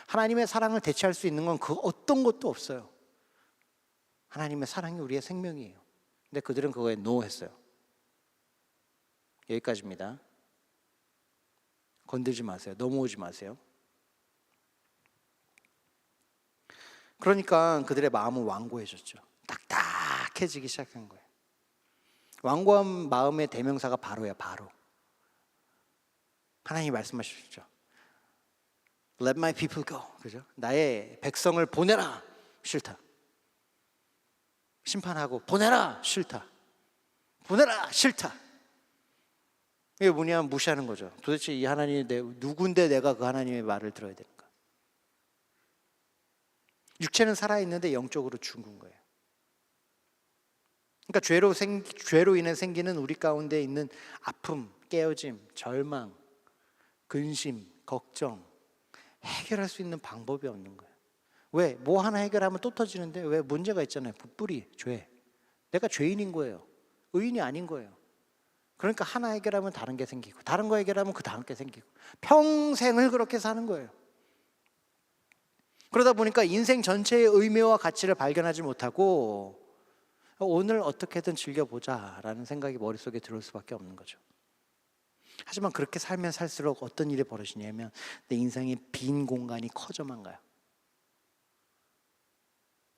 하나님의 사랑을 대체할 수 있는 건 그 어떤 것도 없어요. 하나님의 사랑이 우리의 생명이에요. 근데 그들은 그거에 노 했어요. 여기까지입니다. 건들지 마세요. 넘어오지 마세요. 그러니까 그들의 마음은 완고해졌죠. 딱딱해지기 시작한 거예요. 완고한 마음의 대명사가 바로야, 바로. 하나님이 말씀하셨죠. Let my people go. 그죠? 나의 백성을 보내라. 싫다. 심판하고 보내라. 싫다. 보내라. 싫다. 이게 뭐냐면 무시하는 거죠. 도대체 이 하나님이 누군데 내가 그 하나님의 말을 들어야 되는가? 육체는 살아있는데 영적으로 죽은 거예요. 그러니까 죄로 인해 생기는 우리 가운데 있는 아픔, 깨어짐, 절망, 근심, 걱정 해결할 수 있는 방법이 없는 거예요. 왜? 뭐 하나 해결하면 또 터지는데 왜? 문제가 있잖아요. 뿌리, 죄. 내가 죄인인 거예요. 의인이 아닌 거예요. 그러니까 하나 해결하면 다른 게 생기고 다른 거 해결하면 그 다음 게 생기고 평생을 그렇게 사는 거예요. 그러다 보니까 인생 전체의 의미와 가치를 발견하지 못하고 오늘 어떻게든 즐겨보자라는 생각이 머릿속에 들어올 수밖에 없는 거죠. 하지만 그렇게 살면 살수록 어떤 일이 벌어지냐면 내 인생의 빈 공간이 커져만 가요.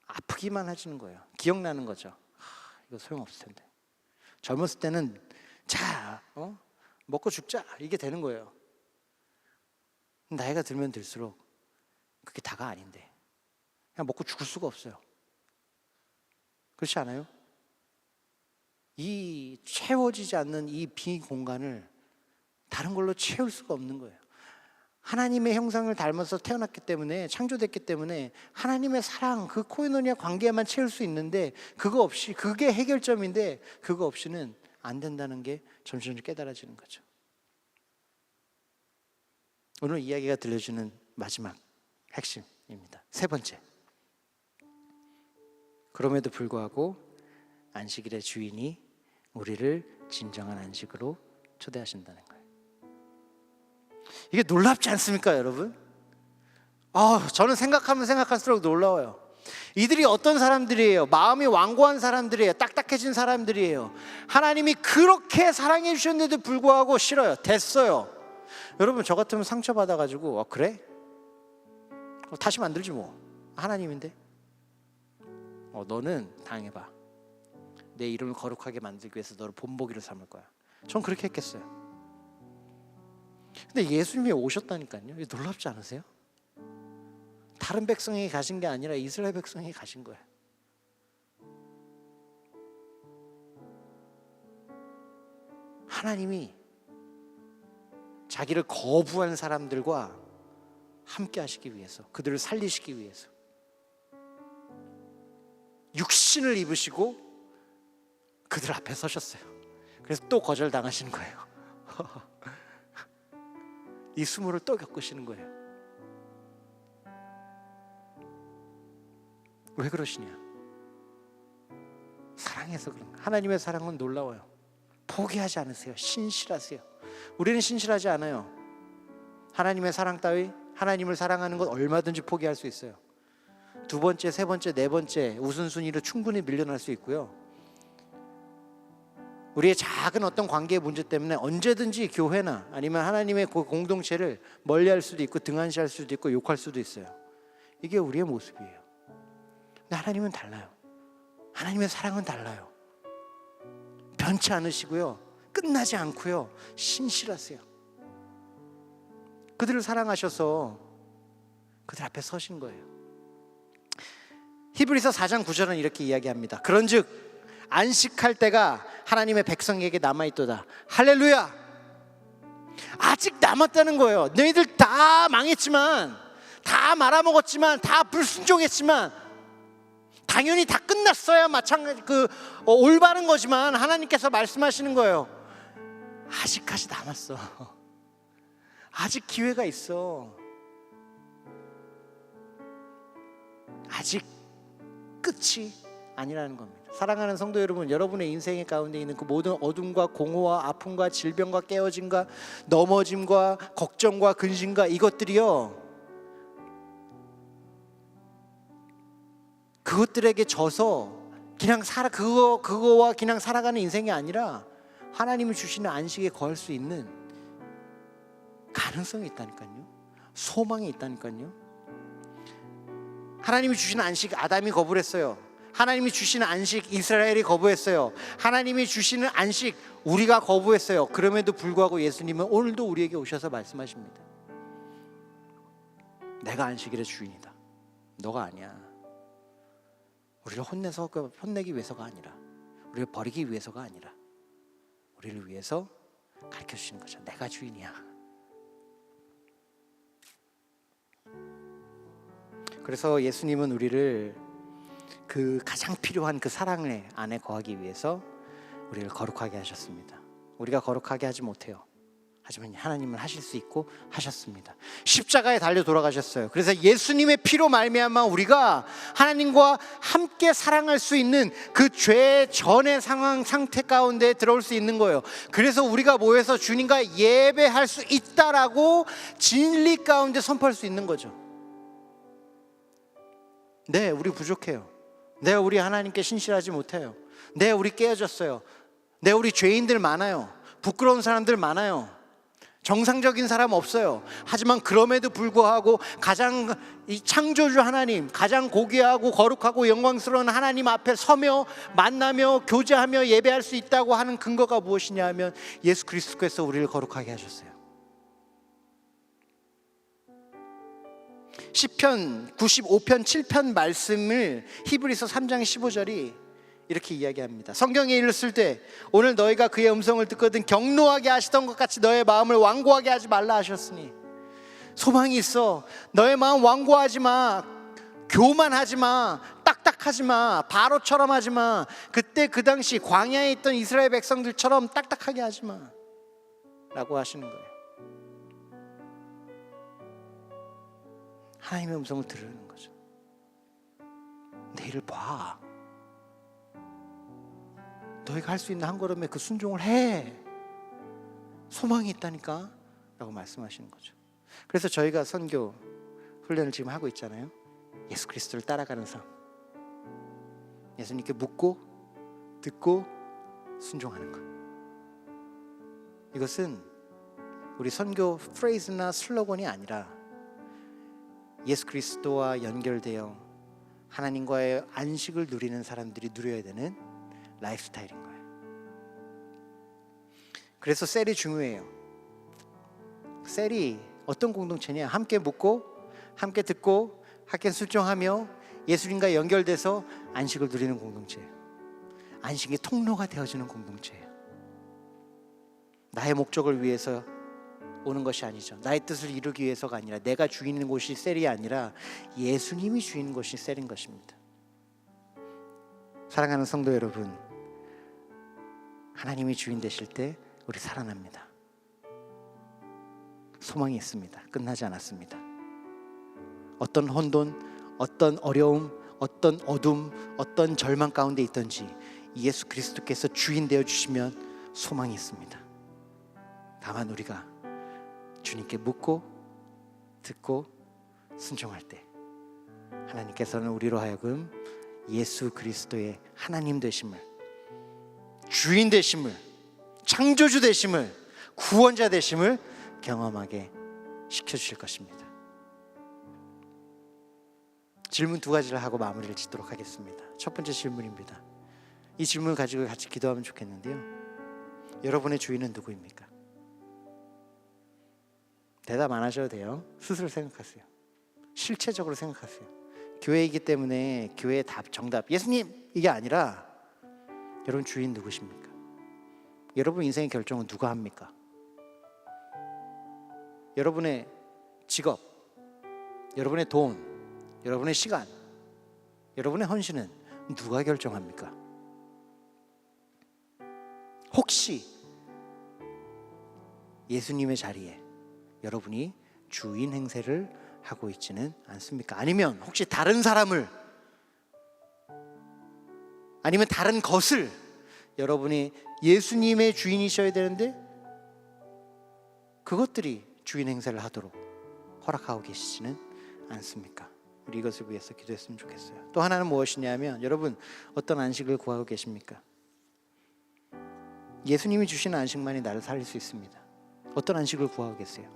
아프기만 해지는 거예요. 기억나는 거죠. 이거 소용없을 텐데. 젊었을 때는 자, 먹고 죽자 이게 되는 거예요. 나이가 들면 들수록 그게 다가 아닌데 그냥 먹고 죽을 수가 없어요. 그렇지 않아요? 이 채워지지 않는 이 빈 공간을 다른 걸로 채울 수가 없는 거예요. 하나님의 형상을 닮아서 태어났기 때문에, 창조됐기 때문에 하나님의 사랑, 그 코이노니아 관계만 채울 수 있는데 그거 없이, 그게 해결점인데 그거 없이는 안 된다는 게 점점 깨달아지는 거죠. 오늘 이야기가 들려주는 마지막 핵심입니다. 세 번째, 그럼에도 불구하고 안식일의 주인이 우리를 진정한 안식으로 초대하신다는 거예요. 이게 놀랍지 않습니까, 여러분? 저는 생각하면 생각할수록 놀라워요. 이들이 어떤 사람들이에요? 마음이 완고한 사람들이에요. 딱딱해진 사람들이에요. 하나님이 그렇게 사랑해 주셨는데도 불구하고 싫어요. 됐어요. 여러분, 저 같으면 상처받아가지고 그래? 다시 만들지 뭐. 하나님인데 너는 당해봐. 내 이름을 거룩하게 만들기 위해서 너를 본보기로 삼을 거야. 전 그렇게 했겠어요. 근데 예수님이 오셨다니까요. 이게 놀랍지 않으세요? 다른 백성이 가신 게 아니라 이스라엘 백성이 가신 거예요. 하나님이 자기를 거부한 사람들과 함께 하시기 위해서, 그들을 살리시기 위해서 육신을 입으시고 그들 앞에 서셨어요. 그래서 또 거절당하시는 거예요. 이 수모를 또 겪으시는 거예요. 왜 그러시냐? 사랑해서 그런 거예요. 하나님의 사랑은 놀라워요. 포기하지 않으세요. 신실하세요. 우리는 신실하지 않아요. 하나님의 사랑 따위, 하나님을 사랑하는 것 얼마든지 포기할 수 있어요. 두 번째, 세 번째, 네 번째 우선순위로 충분히 밀려날 수 있고요. 우리의 작은 어떤 관계의 문제 때문에 언제든지 교회나 아니면 하나님의 그 공동체를 멀리할 수도 있고 등한시할 수도 있고 욕할 수도 있어요. 이게 우리의 모습이에요. 근데 하나님은 달라요. 하나님의 사랑은 달라요. 변치 않으시고요, 끝나지 않고요, 신실하세요. 그들을 사랑하셔서 그들 앞에 서신 거예요. 히브리서 4장 9절은 이렇게 이야기합니다. 그런즉 안식할 때가 하나님의 백성에게 남아있도다. 할렐루야. 아직 남았다는 거예요. 너희들 다 망했지만, 다 말아먹었지만, 다 불순종했지만, 당연히 다 끝났어야 마찬가지 올바른 거지만 하나님께서 말씀하시는 거예요. 아직까지 남았어. 아직 기회가 있어. 아직 끝이 아니라는 겁니다. 사랑하는 성도 여러분, 여러분의 인생의 가운데 있는 그 모든 어둠과 공허와 아픔과 질병과 깨어짐과 넘어짐과 걱정과 근심과 이것들이요, 그것들에게 져서 그냥 그거와 그냥 살아가는 인생이 아니라 하나님이 주시는 안식에 거할 수 있는 가능성이 있다니까요. 소망이 있다니까요. 하나님이 주시는 안식 아담이 거부를 했어요. 하나님이 주시는 안식 이스라엘이 거부했어요. 하나님이 주시는 안식 우리가 거부했어요. 그럼에도 불구하고 예수님은 오늘도 우리에게 오셔서 말씀하십니다. 내가 안식일의 주인이다. 너가 아니야. 우리를 혼내기 위해서가 아니라, 우리를 버리기 위해서가 아니라 우리를 위해서 가르쳐 주시는 거죠. 내가 주인이야. 그래서 예수님은 우리를 그 가장 필요한 그 사랑 안에 거하기 위해서 우리를 거룩하게 하셨습니다. 우리가 거룩하게 하지 못해요. 하지만 하나님은 하실 수 있고 하셨습니다. 십자가에 달려 돌아가셨어요. 그래서 예수님의 피로 말미암아 우리가 하나님과 함께 사랑할 수 있는 그 죄 전의 상태 가운데 들어올 수 있는 거예요. 그래서 우리가 모여서 주님과 예배할 수 있다라고 진리 가운데 선포할 수 있는 거죠. 네, 우리 부족해요. 네, 우리 하나님께 신실하지 못해요. 네, 우리 깨어졌어요. 네, 우리 죄인들 많아요. 부끄러운 사람들 많아요. 정상적인 사람 없어요. 하지만 그럼에도 불구하고 가장 이 창조주 하나님, 가장 고귀하고 거룩하고 영광스러운 하나님 앞에 서며 만나며 교제하며 예배할 수 있다고 하는 근거가 무엇이냐 하면 예수 그리스도께서 우리를 거룩하게 하셨어요. 시편 95편 7편 말씀을 히브리서 3장 15절이 이렇게 이야기합니다. 성경에 읽었을 때 오늘 너희가 그의 음성을 듣거든 경노하게 하시던 것 같이 너의 마음을 완고하게 하지 말라 하셨으니, 소망이 있어. 너의 마음 완고하지 마. 교만하지 마. 딱딱하지 마. 바로처럼 하지 마. 그때 그 당시 광야에 있던 이스라엘 백성들처럼 딱딱하게 하지 마 라고 하시는 거예요. 하나님의 음성을 들으는 거죠. 내일을 봐. 너희가 할 수 있는 한 걸음에 그 순종을 해. 소망이 있다니까 라고 말씀하시는 거죠. 그래서 저희가 선교 훈련을 지금 하고 있잖아요. 예수 그리스도를 따라가는 삶. 예수님께 묻고 듣고 순종하는 것. 이것은 우리 선교 프레이즈나 슬로건이 아니라 예수 그리스도와 연결되어 하나님과의 안식을 누리는 사람들이 누려야 되는 라이프 스타일인 거예요. 그래서 셀이 중요해요. 셀이 어떤 공동체냐? 함께 묻고 함께 듣고 함께 순종하며 예수님과 연결돼서 안식을 누리는 공동체예요. 안식의 통로가 되어주는 공동체예요. 나의 목적을 위해서 오는 것이 아니죠. 나의 뜻을 이루기 위해서가 아니라 내가 주인인 곳이 셀이 아니라 예수님이 주인인 곳이 셀인 것입니다. 사랑하는 성도 여러분, 하나님이 주인 되실 때 우리 살아납니다. 소망이 있습니다. 끝나지 않았습니다. 어떤 혼돈, 어떤 어려움, 어떤 어둠, 어떤 절망 가운데 있든지 예수 그리스도께서 주인 되어 주시면 소망이 있습니다. 다만 우리가 주님께 묻고 듣고 순종할 때 하나님께서는 우리로 하여금 예수 그리스도의 하나님 되심을, 주인 되심을, 창조주 되심을, 구원자 되심을 경험하게 시켜주실 것입니다. 질문 두 가지를 하고 마무리를 짓도록 하겠습니다. 첫 번째 질문입니다. 이 질문을 가지고 같이 기도하면 좋겠는데요. 여러분의 주인은 누구입니까? 대답 안 하셔도 돼요. 스스로 생각하세요. 실체적으로 생각하세요. 교회이기 때문에 교회의 답, 정답 예수님 이게 아니라 여러분 주인 누구십니까? 여러분 인생의 결정은 누가 합니까? 여러분의 직업, 여러분의 돈, 여러분의 시간, 여러분의 헌신은 누가 결정합니까? 혹시 예수님의 자리에 여러분이 주인 행세를 하고 있지는 않습니까? 아니면 혹시 다른 사람을, 아니면 다른 것을 여러분이 예수님의 주인이셔야 되는데 그것들이 주인 행세를 하도록 허락하고 계시지는 않습니까? 우리 이것을 위해서 기도했으면 좋겠어요. 또 하나는 무엇이냐면 여러분 어떤 안식을 구하고 계십니까? 예수님이 주시는 안식만이 나를 살릴 수 있습니다. 어떤 안식을 구하고 계세요?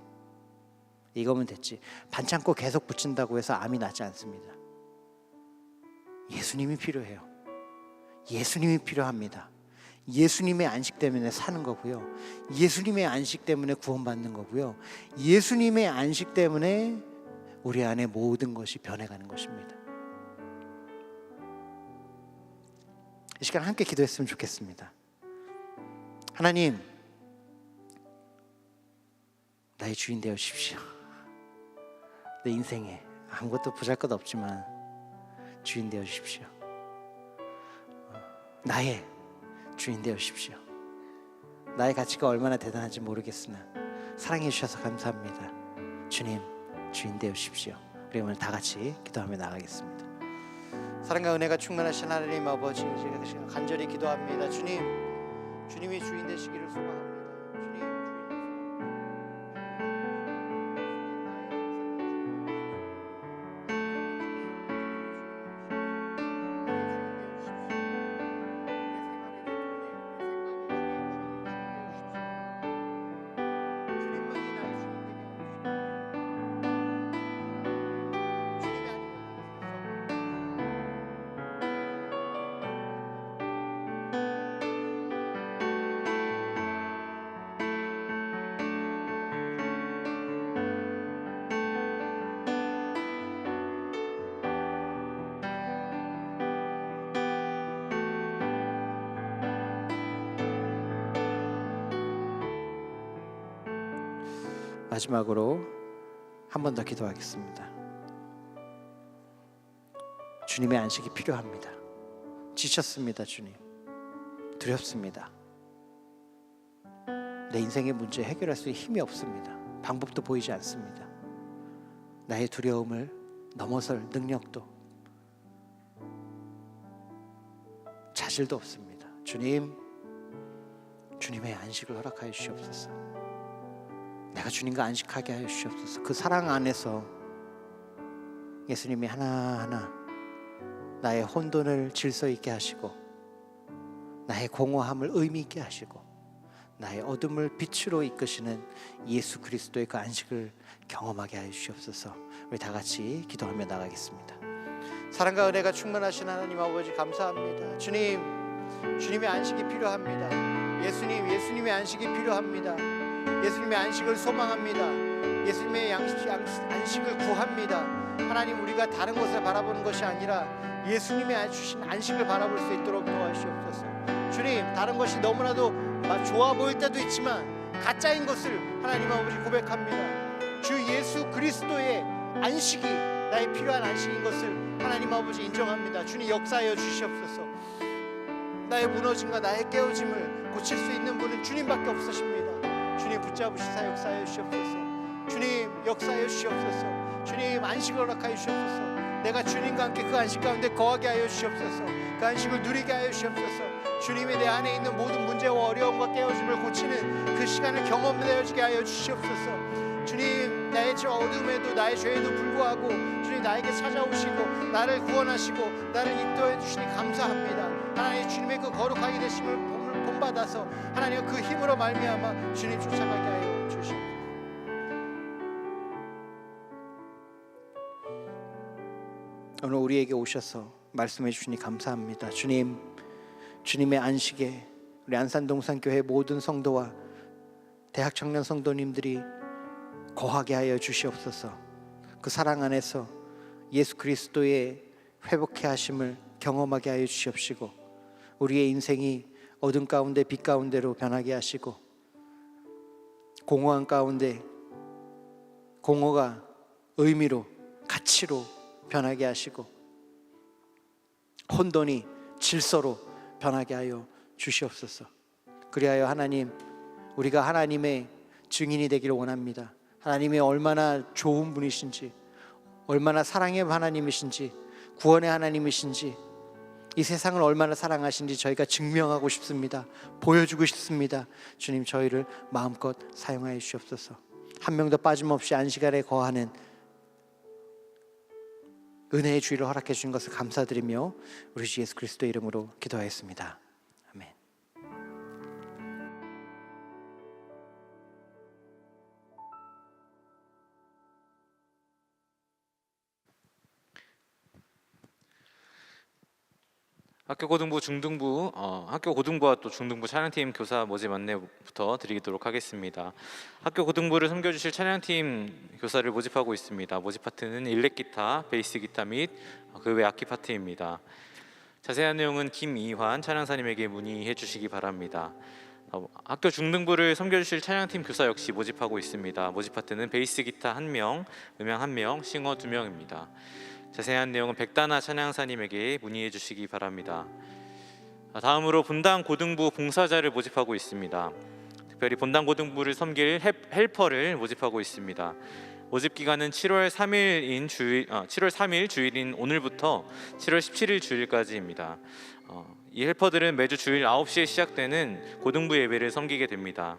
이거면 됐지. 반창고 계속 붙인다고 해서 암이 낫지 않습니다. 예수님이 필요해요. 예수님이 필요합니다. 예수님의 안식 때문에 사는 거고요. 예수님의 안식 때문에 구원받는 거고요. 예수님의 안식 때문에 우리 안에 모든 것이 변해가는 것입니다. 이 시간 함께 기도했으면 좋겠습니다. 하나님, 나의 주인 되어 주십시오. 내 인생에 아무것도 보잘것없지만 주인 되어 주십시오. 나의 주인 되어 주십시오. 나의 가치가 얼마나 대단한지 모르겠으나 사랑해 주셔서 감사합니다. 주님, 주인 되어 주십시오. 우리 오늘 다 같이 기도하며 나가겠습니다. 사랑과 은혜가 충만하신 하나님 아버지, 제가 간절히 기도합니다. 주님, 주님이 주인 되시기를 소망합니다. 주님, 마지막으로 한 번 더 기도하겠습니다. 주님의 안식이 필요합니다. 지쳤습니다. 주님, 두렵습니다. 내 인생의 문제 해결할 수 있는 힘이 없습니다. 방법도 보이지 않습니다. 나의 두려움을 넘어설 능력도, 자질도 없습니다. 주님, 주님의 안식을 허락하여 주시옵소서. 내가 주님과 안식하게 하여 주시옵소서. 그 사랑 안에서 예수님이 하나하나 나의 혼돈을 질서 있게 하시고, 나의 공허함을 의미 있게 하시고, 나의 어둠을 빛으로 이끄시는 예수 그리스도의 그 안식을 경험하게 하여 주시옵소서. 우리 다 같이 기도하며 나가겠습니다. 사랑과 은혜가 충만하신 하나님 아버지, 감사합니다. 주님, 주님의 안식이 필요합니다. 예수님의 안식이 필요합니다. 예수님의 안식을 소망합니다. 예수님의 안식을 구합니다. 하나님, 우리가 다른 것을 바라보는 것이 아니라 예수님의 주신 안식을 바라볼 수 있도록 도와주시옵소서. 주님, 다른 것이 너무나도 좋아 보일 때도 있지만 가짜인 것을 하나님 아버지 고백합니다. 주 예수 그리스도의 안식이 나의 필요한 안식인 것을 하나님 아버지 인정합니다. 주님, 역사하여 주시옵소서. 나의 무너짐과 나의 깨어짐을 고칠 수 있는 분은 주님밖에 없으십니다. 주님, 붙잡으시사 역사하여 주시옵소서. 주님, 역사하여 주시옵소서. 주님, 안식을 허락하여 주시옵소서. 내가 주님과 함께 그 안식 가운데 거하게 하여 주시옵소서. 그 안식을 누리게 하여 주시옵소서. 주님이 내 안에 있는 모든 문제와 어려움과 깨어짐을 고치는 그 시간을 경험되어지게 하여 주시옵소서. 주님, 나의 저 어둠에도 나의 죄에도 불구하고 주님 나에게 찾아오시고 나를 구원하시고 나를 인도해 주시니 감사합니다. 하나님, 주님의 그 거룩하게 되심을 본받아서 하나님 그 힘으로 말미암아 주님 쫓아가게 하여 주시옵소서. 오늘 우리에게 오셔서 말씀해 주시니 감사합니다. 주님, 주님의 안식에 우리 안산동산교회 모든 성도와 대학 청년 성도님들이 거하게 하여 주시옵소서. 그 사랑 안에서 예수 그리스도의 회복케 하심을 경험하게 하여 주시옵시고, 우리의 인생이 어둠 가운데 빛 가운데로 변하게 하시고, 공허한 가운데 공허가 의미로 가치로 변하게 하시고, 혼돈이 질서로 변하게 하여 주시옵소서. 그리하여 하나님, 우리가 하나님의 증인이 되기를 원합니다. 하나님이 얼마나 좋은 분이신지, 얼마나 사랑의 하나님이신지, 구원의 하나님이신지, 이 세상을 얼마나 사랑하신지 저희가 증명하고 싶습니다. 보여주고 싶습니다. 주님, 저희를 마음껏 사용하여 주시옵소서. 한 명도 빠짐없이 안식일에 거하는 은혜의 주의를 허락해 주신 것을 감사드리며 우리 주 예수 그리스도의 이름으로 기도하였습니다. 아멘. 학교 고등부 중등부 학교 고등부와 또 중등부 찬양팀 교사 모집 안내부터 드리도록 하겠습니다. 학교 고등부를 섬겨주실 찬양팀 교사를 모집하고 있습니다. 모집 파트는 일렉 기타, 베이스 기타 및 그 외 악기 파트입니다. 자세한 내용은 김이환 찬양사님에게 문의해 주시기 바랍니다. 학교 중등부를 섬겨주실 찬양팀 교사 역시 모집하고 있습니다. 모집 파트는 베이스 기타 1명, 음향 1명, 싱어 2명입니다. 자세한 내용은 백다나 찬양사님에게 문의해 주시기 바랍니다. 다음으로 본당 고등부 봉사자를 모집하고 있습니다. 특별히 본당 고등부를 섬길 헬퍼를 모집하고 있습니다. 모집 기간은 7월 3일 주일인 오늘부터 7월 17일 주일까지입니다. 이 헬퍼들은 매주 주일 9시에 시작되는 고등부 예배를 섬기게 됩니다.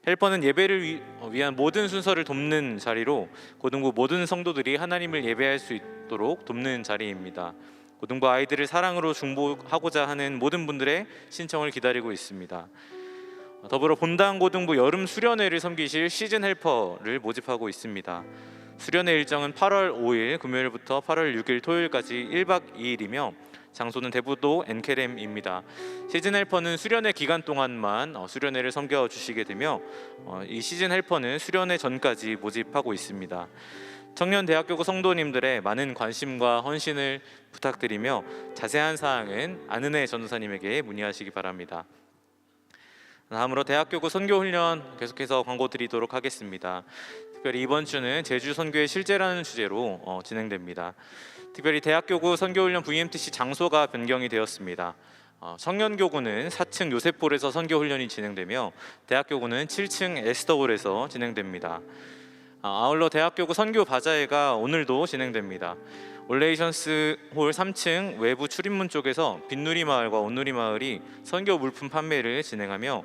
헬퍼는 예배를 위한 모든 순서를 돕는 자리로 고등부 모든 성도들이 하나님을 예배할 수 있도록 돕는 자리입니다. 고등부 아이들을 사랑으로 중보하고자 하는 모든 분들의 신청을 기다리고 있습니다. 더불어 본당 고등부 여름 수련회를 섬기실 시즌 헬퍼를 모집하고 있습니다. 수련회 일정은 8월 5일 금요일부터 8월 6일 토요일까지 1박 2일이며 장소는 대부도 엔케렘입니다. 시즌 헬퍼는 수련회 기간 동안만 수련회를 섬겨 주시게 되며 이 시즌 헬퍼는 수련회 전까지 모집하고 있습니다. 청년 대학교구 성도님들의 많은 관심과 헌신을 부탁드리며 자세한 사항은 안은혜 전도사님에게 문의하시기 바랍니다. 다음으로 대학교구 선교훈련 계속해서 광고 드리도록 하겠습니다. 특별히 이번 주는 제주 선교의 실제라는 주제로 진행됩니다. 특별히 대학교구 선교훈련 VMTC 장소가 변경이 되었습니다. 청년교구는 4층 요셉홀에서 선교훈련이 진행되며 대학교구는 7층 에스더홀에서 진행됩니다. 아울러 대학교구 선교 바자회가 오늘도 진행됩니다. 올레이션스 홀 3층 외부 출입문 쪽에서 빈누리 마을과 온누리 마을이 선교 물품 판매를 진행하며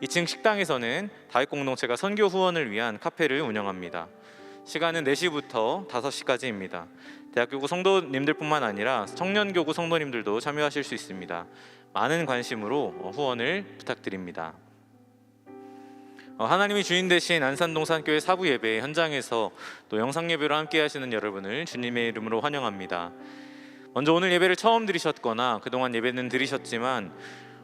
2층 식당에서는 다윗 공동체가 선교 후원을 위한 카페를 운영합니다. 시간은 4시부터 5시까지입니다. 대학교구 성도님들뿐만 아니라 청년교구 성도님들도 참여하실 수 있습니다. 많은 관심으로 후원을 부탁드립니다. 하나님이 주인 되신 안산동산교회 사부 예배 현장에서 또 영상 예배로 함께 하시는 여러분을 주님의 이름으로 환영합니다. 먼저 오늘 예배를 처음 들으셨거나 그동안 예배는 들으셨지만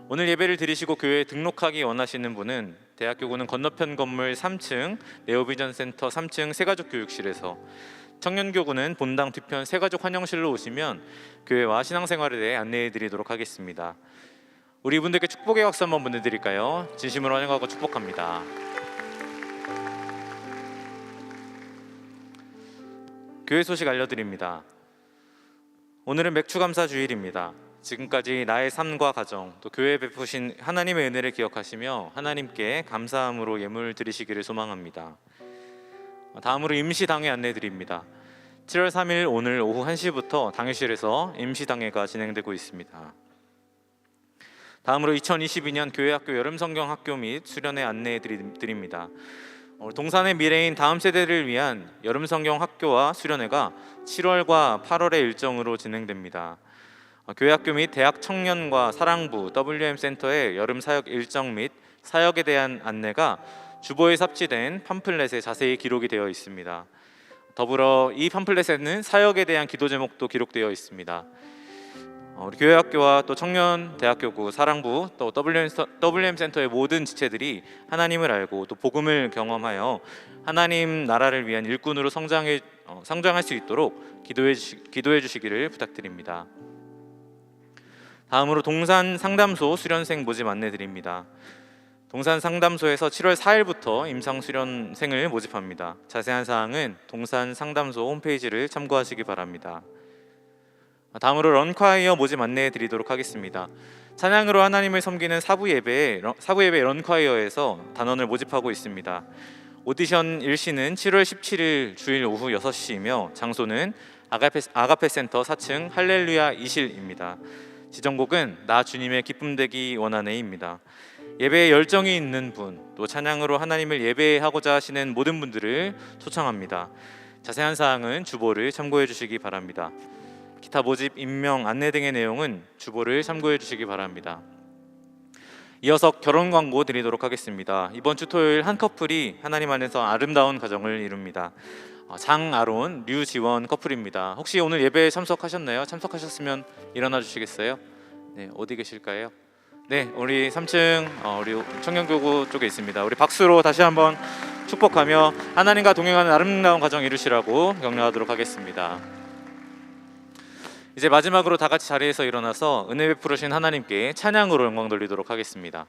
오늘 예배를 들으시고 교회에 등록하기 원하시는 분은 대학교구는 건너편 건물 3층 네오비전 센터 3층 새가족 교육실에서, 청년교구는 본당 뒤편 새가족 환영실로 오시면 교회와 신앙생활에 대해 안내해 드리도록 하겠습니다. 우리 이분들께 축복의 박수 한번 보내드릴까요? 진심으로 환영하고 축복합니다. 교회 소식 알려드립니다. 오늘은 맥주감사 주일입니다. 지금까지 나의 삶과 가정, 또 교회에 베푸신 하나님의 은혜를 기억하시며 하나님께 감사함으로 예물 드리시기를 소망합니다. 다음으로 임시당회 안내드립니다. 7월 3일 오늘 오후 1시부터 당회실에서 임시당회가 진행되고 있습니다. 다음으로 2022년 교회학교 여름성경학교 및 수련회 안내해 드립니다. 동산의 미래인 다음 세대를 위한 여름성경학교와 수련회가 7월과 8월의 일정으로 진행됩니다. 교회학교 및 대학 청년과 사랑부 WM센터의 여름 사역 일정 및 사역에 대한 안내가 주보에 삽지된 팜플렛에 자세히 기록이 되어 있습니다. 더불어 이 팜플렛에는 사역에 대한 기도 제목도 기록되어 있습니다. 우리 교회학교와 또 청년 대학교구 사랑부 또 WM센터의 모든 지체들이 하나님을 알고 또 복음을 경험하여 하나님 나라를 위한 일꾼으로 성장할 수 있도록 기도해 주시기를 부탁드립니다. 다음으로 동산 상담소 수련생 모집 안내드립니다. 동산 상담소에서 7월 4일부터 임상 수련생을 모집합니다. 자세한 사항은 동산 상담소 홈페이지를 참고하시기 바랍니다. 다음으로 런콰이어 모집 안내해 드리도록 하겠습니다. 찬양으로 하나님을 섬기는 사부 예배 런콰이어에서 단원을 모집하고 있습니다. 오디션 일시는 7월 17일 주일 오후 6시이며 장소는 아가페 센터 4층 할렐루야 2실입니다. 지정곡은 나 주님의 기쁨 되기 원하네입니다. 예배에 열정이 있는 분, 또 찬양으로 하나님을 예배하고자 하시는 모든 분들을 초청합니다. 자세한 사항은 주보를 참고해 주시기 바랍니다. 기타 모집, 임명, 안내 등의 내용은 주보를 참고해 주시기 바랍니다. 이어서 결혼 광고 드리도록 하겠습니다. 이번 주 토요일 한 커플이 하나님 안에서 아름다운 가정을 이룹니다. 장아론, 류지원 커플입니다. 혹시 오늘 예배에 참석하셨나요? 참석하셨으면 일어나 주시겠어요? 네, 어디 계실까요? 네, 우리 3층 우리 청년교구 쪽에 있습니다. 우리 박수로 다시 한번 축복하며 하나님과 동행하는 아름다운 가정 이루시라고 격려하도록 하겠습니다. 이제 마지막으로 다 같이 자리에서 일어나서 은혜 베푸르신 하나님께 찬양으로 영광 돌리도록 하겠습니다.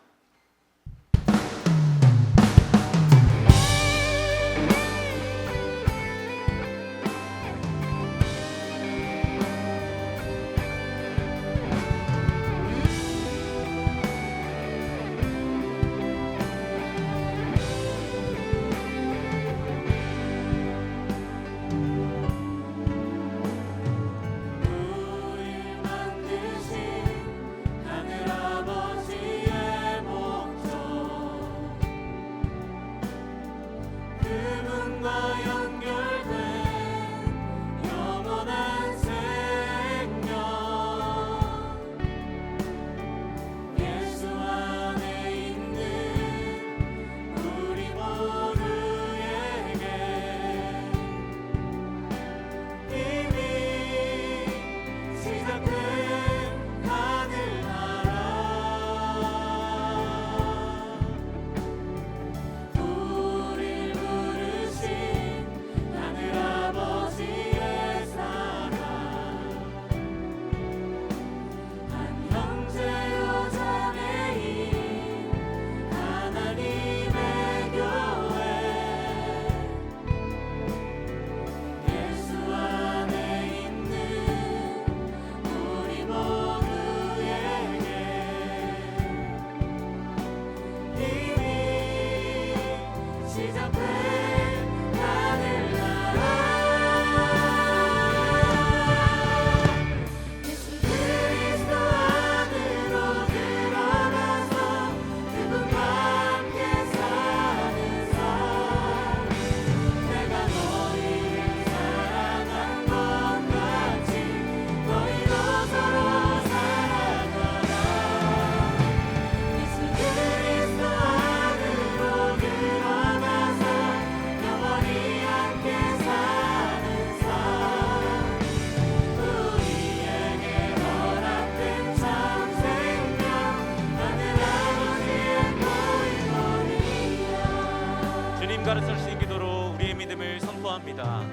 가르쳐 주신 기도로 우리의 믿음을 선포합니다.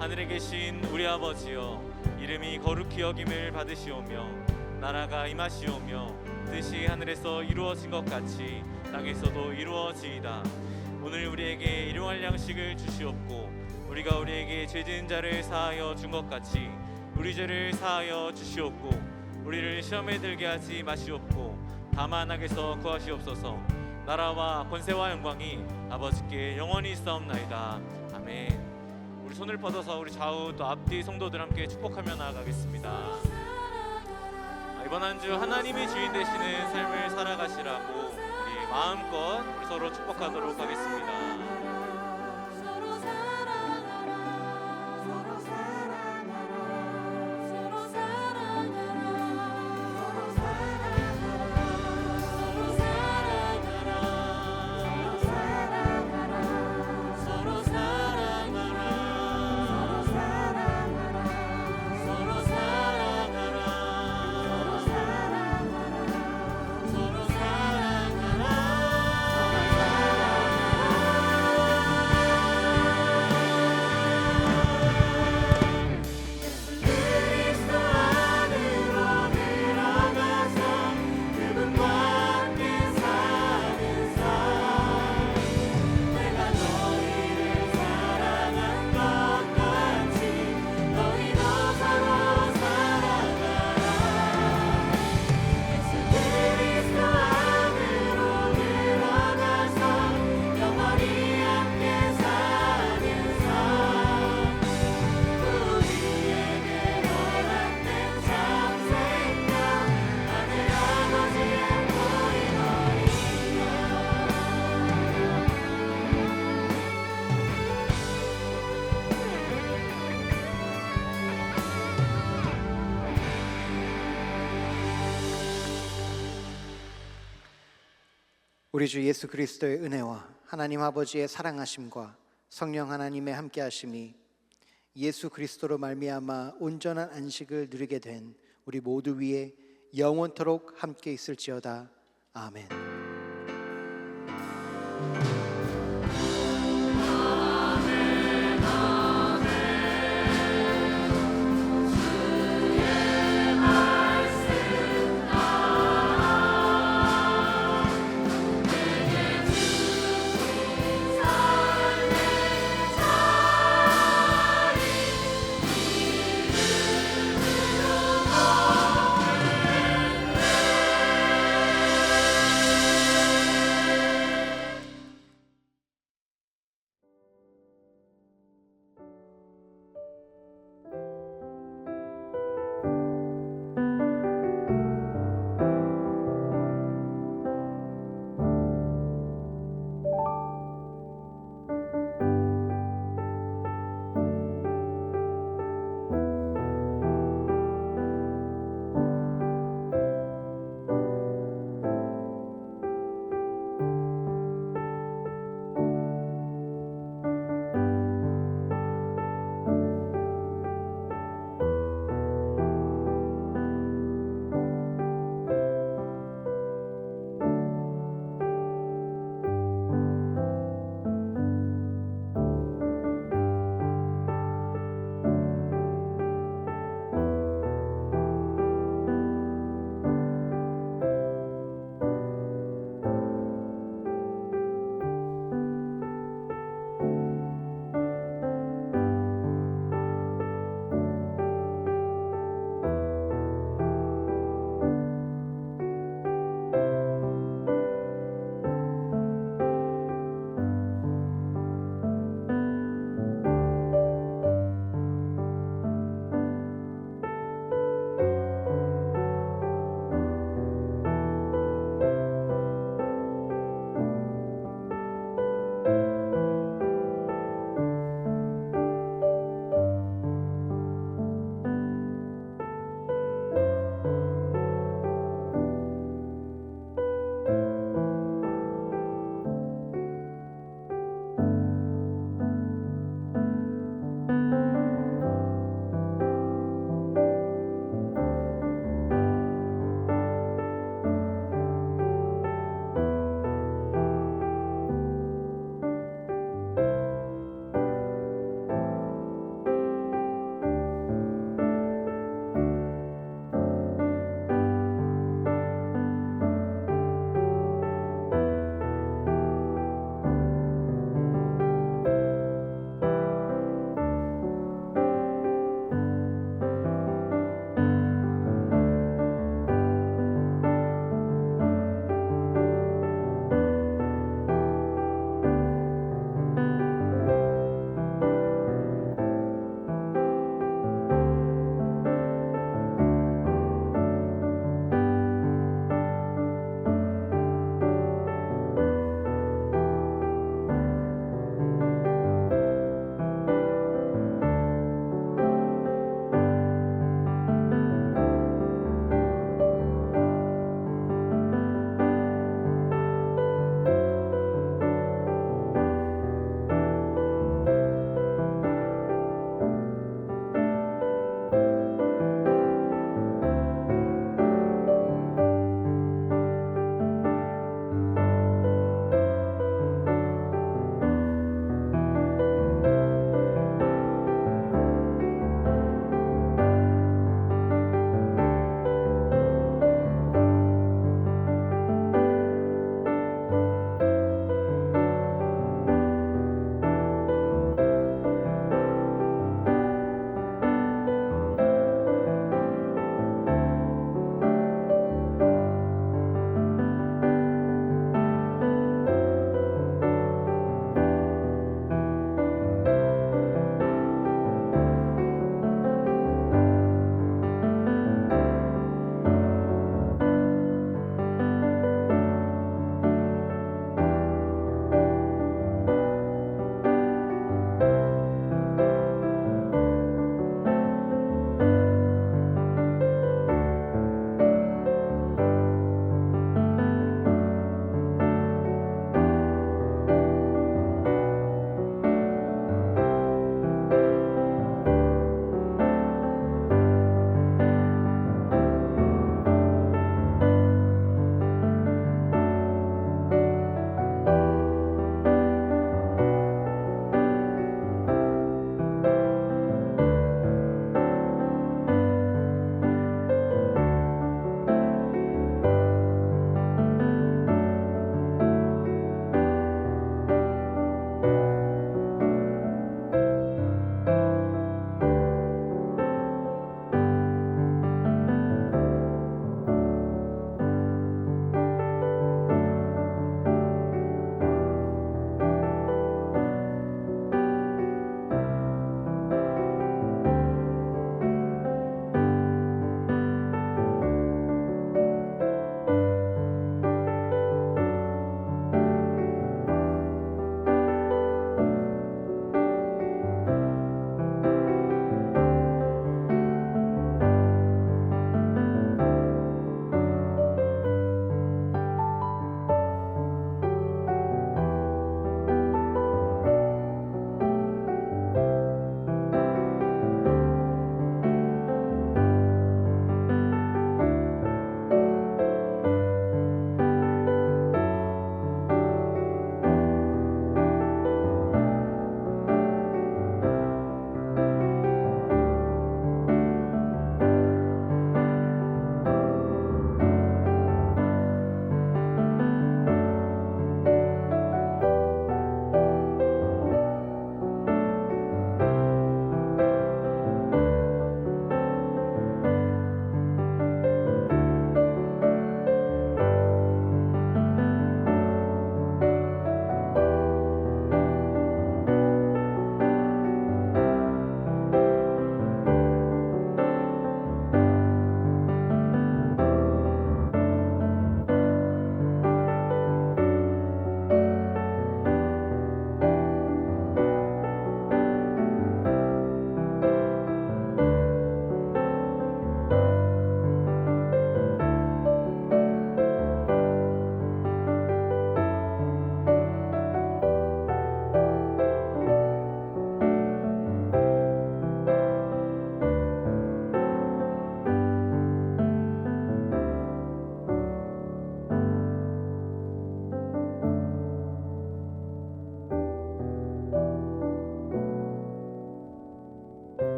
하늘에 계신 우리 아버지여, 이름이 거룩히 여김을 받으시오며 나라가 임하시오며 뜻이 하늘에서 이루어진 것 같이 땅에서도 이루어지이다. 오늘 우리에게 일용할 양식을 주시옵고 우리가 우리에게 죄 지은 자를 사하여 준 것 같이 우리 죄를 사하여 주시옵고 우리를 시험에 들게 하지 마시옵고 다만 악에서 구하시옵소서. 나라와 권세와 영광이 아버지께 영원히 있사옵나이다. 아멘. 우리 손을 뻗어서 우리 좌우 또 앞뒤 성도들 함께 축복하며 나아가겠습니다. 이번 한 주 하나님이 주인 되시는 삶을 살아가시라고 우리 마음껏 우리 서로 축복하도록 하겠습니다. 서로 사랑하라 서로 사랑하라 서로 사랑하라 서로 사랑하라 서로 사랑하라 서로 사랑하라 서로 사랑하라 서로 사랑하라 서로 그리스도 안으로 들어가서 그분과 함께 사는 삶 내가 너희를 사랑한 것 같이 너희도 서로 사랑하라 예수 그리스도 안으로 들어가서 영원히 함께 사는 삶 우리에게 허락된 참 생명 하늘 아버지의 보이노리이다. 우리 주 예수 그리스도의 은혜와 하나님 아버지의 사랑하심과 성령 하나님의 함께하심이 예수 그리스도로 말미암아 온전한 안식을 누리게 된 우리 모두 위에 영원토록 함께 있을지어다. 아멘.